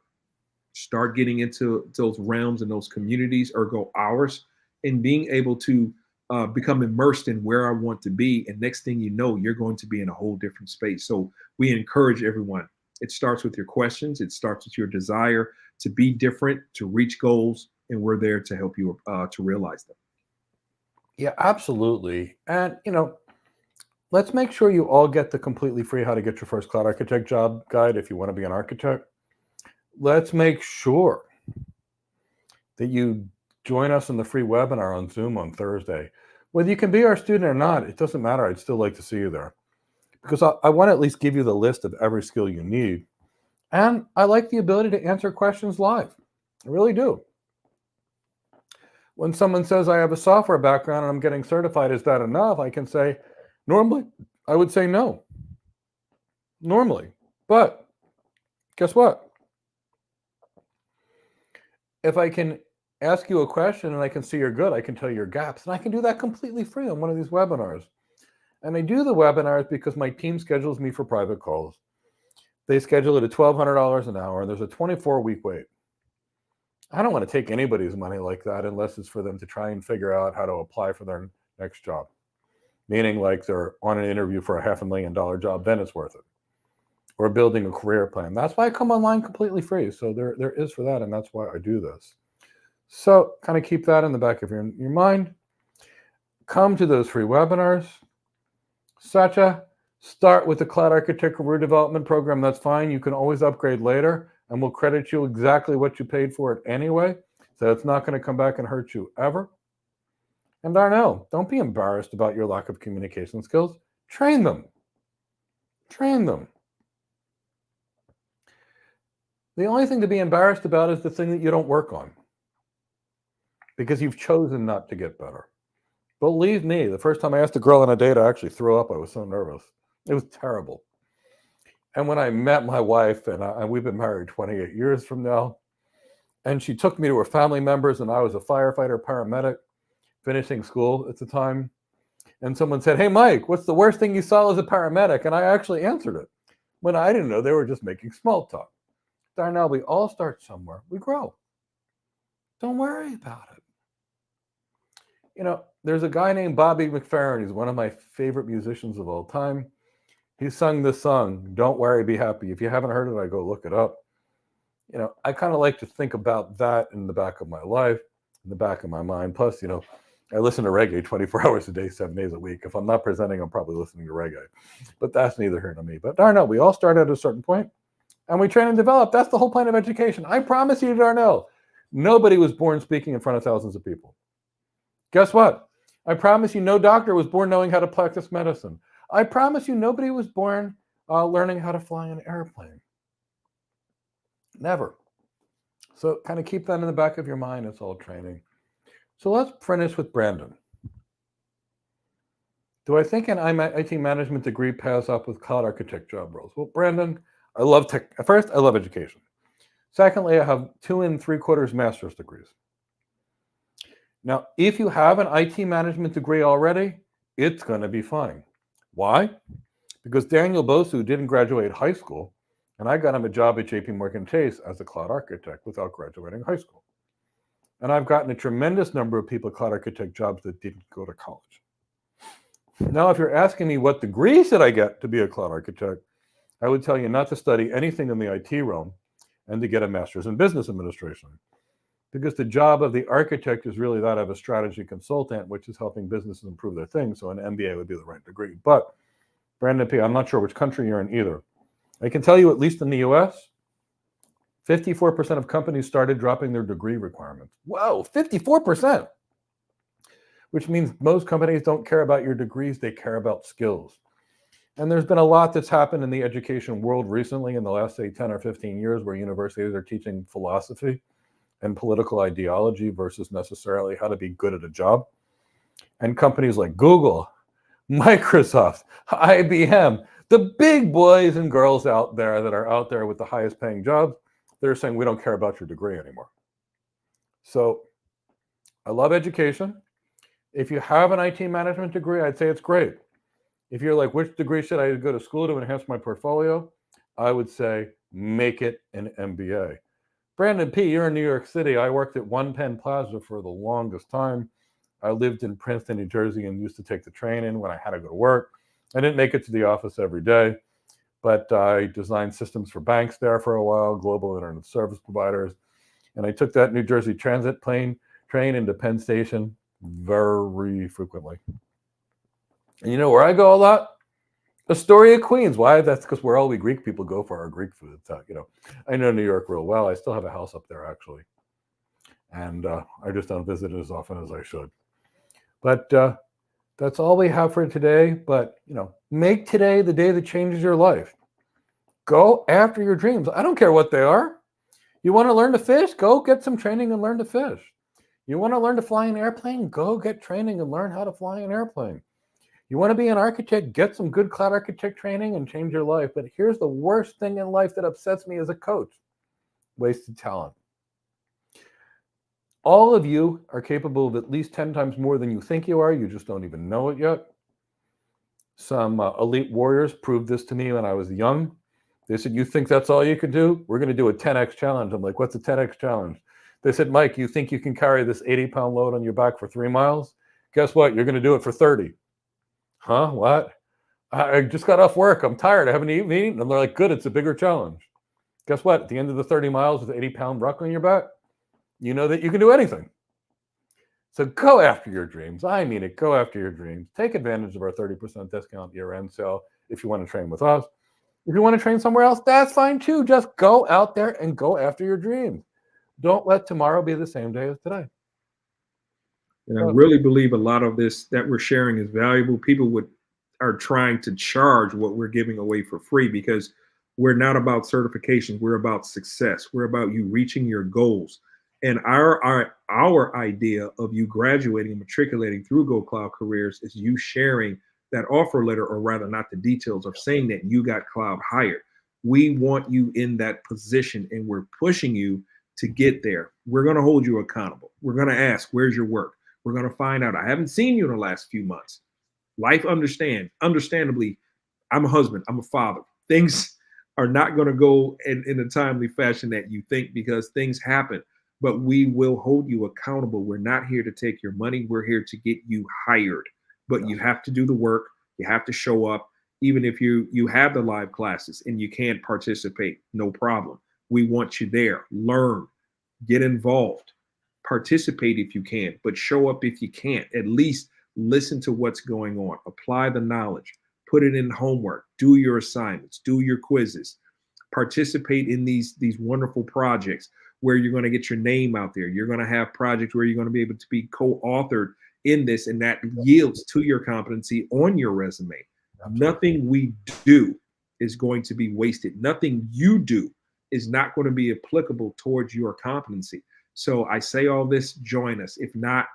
start getting into those realms and those communities, ergo ours, and being able to become immersed in where I want to be. And next thing you know, you're going to be in a whole different space. So we encourage everyone. It starts with your questions. It starts with your desire to be different, to reach goals, and we're there to help you to realize them.
Yeah, absolutely. And, let's make sure you all get the completely free How to Get Your First Cloud Architect Job guide if you want to be an architect. Let's make sure that you join us in the free webinar on Zoom on Thursday. Whether you can be our student or not, it doesn't matter. I'd still like to see you there, because I want to at least give you the list of every skill you need. And I like the ability to answer questions live. I really do. When someone says I have a software background and I'm getting certified, is that enough? I can say, normally, I would say no. Normally. But guess what? If I can ask you a question and I can see you're good, I can tell you your gaps. And I can do that completely free on one of these webinars. And I do the webinars because my team schedules me for private calls. They schedule it at $1,200 an hour, and there's a 24-week wait. I don't want to take anybody's money like that unless it's for them to try and figure out how to apply for their next job. Meaning like they're on an interview for a $500,000 job, then it's worth it. Or building a career plan. That's why I come online completely free. So there is for that, and that's why I do this. So kind of keep that in the back of your mind. Come to those free webinars. Satya, start with the Cloud Architect Career Development Program. That's fine. You can always upgrade later, and we'll credit you exactly what you paid for it anyway. So it's not going to come back and hurt you ever. And Darnell, don't be embarrassed about your lack of communication skills. Train them. Train them. The only thing to be embarrassed about is the thing that you don't work on, because you've chosen not to get better. Believe me, the first time I asked a girl on a date, I actually threw up. I was so nervous. It was terrible. And when I met my wife, and we've been married 28 years from now, and she took me to her family members, and I was a firefighter, paramedic, finishing school at the time. And someone said, "Hey, Mike, what's the worst thing you saw as a paramedic?" And I actually answered it when I didn't know they were just making small talk. Darnell, we all start somewhere. We grow. Don't worry about it. There's a guy named Bobby McFerrin. He's one of my favorite musicians of all time. He sung this song, "Don't Worry, Be Happy." If you haven't heard it, I go look it up. I kind of like to think about that in the back of my life, in the back of my mind. Plus, I listen to reggae 24 hours a day, 7 days a week. If I'm not presenting, I'm probably listening to reggae. But that's neither here nor me. But Darnell, we all start at a certain point, and we train and develop. That's the whole point of education. I promise you, Darnell, nobody was born speaking in front of thousands of people. Guess what? I promise you, no doctor was born knowing how to practice medicine. I promise you, nobody was born learning how to fly an airplane. Never. So kind of keep that in the back of your mind. It's all training. So let's finish with Brandon. Do I think an IT management degree pairs up with cloud architect job roles? Well, Brandon, I love tech. First, I love education. Secondly, I have 2 3/4 master's degrees. Now, if you have an IT management degree already, it's going to be fine. Why? Because Daniel Bosu didn't graduate high school, and I got him a job at JP Morgan Chase as a cloud architect without graduating high school. And I've gotten a tremendous number of people cloud architect jobs that didn't go to college. Now, if you're asking me what degree should I get to be a cloud architect, I would tell you not to study anything in the IT realm and to get a master's in business administration. Because the job of the architect is really that of a strategy consultant, which is helping businesses improve their things. So an MBA would be the right degree. But Brandon P., I'm not sure which country you're in either. I can tell you, at least in the US, 54% of companies started dropping their degree requirements. Whoa, 54%! Which means most companies don't care about your degrees, they care about skills. And there's been a lot that's happened in the education world recently in the last, say, 10 or 15 years where universities are teaching philosophy and political ideology versus necessarily how to be good at a job. And companies like Google, Microsoft, IBM, the big boys and girls out there that are out there with the highest paying jobs, they're saying, we don't care about your degree anymore. So I love education. If you have an IT management degree, I'd say it's great. If you're like, which degree should I go to school to enhance my portfolio? I would say, make it an MBA. Brandon P., you're in New York City. I worked at One Penn Plaza for the longest time. I lived in Princeton, New Jersey, and used to take the train in when I had to go to work. I didn't make it to the office every day, but I designed systems for banks there for a while, global internet service providers. And I took that New Jersey Transit train into Penn Station very frequently. And you know where I go a lot? Astoria, Queens. Why? That's because where all we Greek people go for our Greek food. I know New York real well. I still have a house up there, actually. And I just don't visit it as often as I should. But that's all we have for today. But, make today the day that changes your life. Go after your dreams. I don't care what they are. You want to learn to fish? Go get some training and learn to fish. You want to learn to fly an airplane? Go get training and learn how to fly an airplane. You want to be an architect? Get some good cloud architect training and change your life. But here's the worst thing in life that upsets me as a coach: wasted talent. All of you are capable of at least 10 times more than you think you are. You just don't even know it yet. Some elite warriors proved this to me when I was young. They said, you think that's all you can do? We're going to do a 10x challenge. I'm like, what's a 10x challenge? They said, Mike, you think you can carry this 80-pound load on your back for 3 miles? Guess what? You're going to do it for 30. Huh? What? I just got off work. I'm tired. I haven't eaten. And they're like, good, it's a bigger challenge. Guess what? At the end of the 30 miles with an 80-pound ruck on your back, you know that you can do anything. So go after your dreams. I mean it. Go after your dreams. Take advantage of our 30% discount year-end sale if you want to train with us. If you want to train somewhere else, that's fine too. Just go out there and go after your dreams. Don't let tomorrow be the same day as today.
And I really believe a lot of this that we're sharing is valuable. People are trying to charge what we're giving away for free because we're not about certification. We're about success. We're about you reaching your goals. And our idea of you graduating and matriculating through Go Cloud Careers is you sharing that offer letter, or rather not the details of saying that you got cloud hired. We want you in that position and we're pushing you to get there. We're going to hold you accountable. We're going to ask, where's your work? We're going to find out. I haven't seen you in the last few months. Life understandably, I'm a husband, I'm a father. Things are not going to go in a timely fashion that you think because things happen, but we will hold you accountable. We're not here to take your money. We're here to get you hired, but you have to do the work. You have to show up. Even if you have the live classes and you can't participate, no problem. We want you there. Learn, get involved, participate if you can, but show up if you can't. At least listen to what's going on. Apply the knowledge. Put it in homework. Do your assignments. Do your quizzes. Participate in these wonderful projects where you're going to get your name out there. You're going to have projects where you're going to be able to be co-authored in this, and that yields to your competency on your resume. Absolutely. Nothing we do is going to be wasted. Nothing you do is not going to be applicable towards your competency. So I say all this, join us. If not,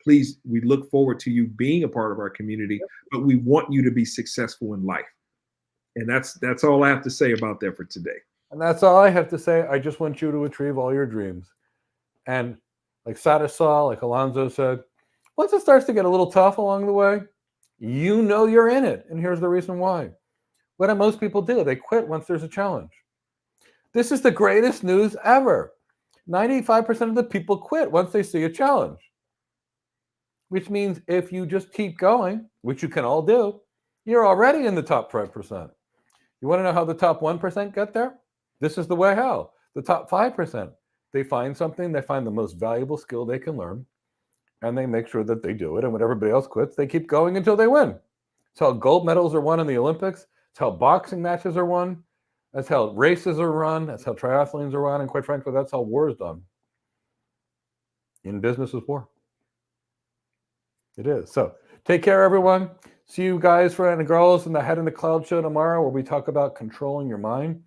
please, we look forward to you being a part of our community, but we want you to be successful in life. And that's all I have to say about that for today.
And that's all I have to say. I just want you to achieve all your dreams. And like Sadasal, like Alonzo said, once it starts to get a little tough along the way, you know you're in it. And here's the reason why. What do most people do? They quit once there's a challenge. This is the greatest news ever. 95% of the people quit once they see a challenge. Which means if you just keep going, which you can all do, you're already in the top 5%. You want to know how the top 1% get there? This is the way how. The top 5%, they find something, they find the most valuable skill they can learn, and they make sure that they do it. And when everybody else quits, they keep going until they win. It's how gold medals are won in the Olympics. It's how boxing matches are won. That's how races are run. That's how triathlons are run. And quite frankly, that's how war is done. In business is war. It is. So take care, everyone. See you guys and girls in the Head in the Cloud show tomorrow, where we talk about controlling your mind.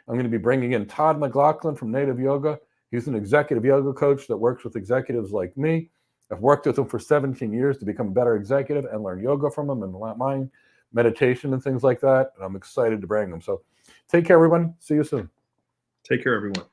I'm going to be bringing in Todd McLaughlin from Native Yoga. He's an executive yoga coach that works with executives like me. I've worked with him for 17 years to become a better executive and learn yoga from him and mind meditation and things like that. And I'm excited to bring him. So take care, everyone. See you soon.
Take care, everyone.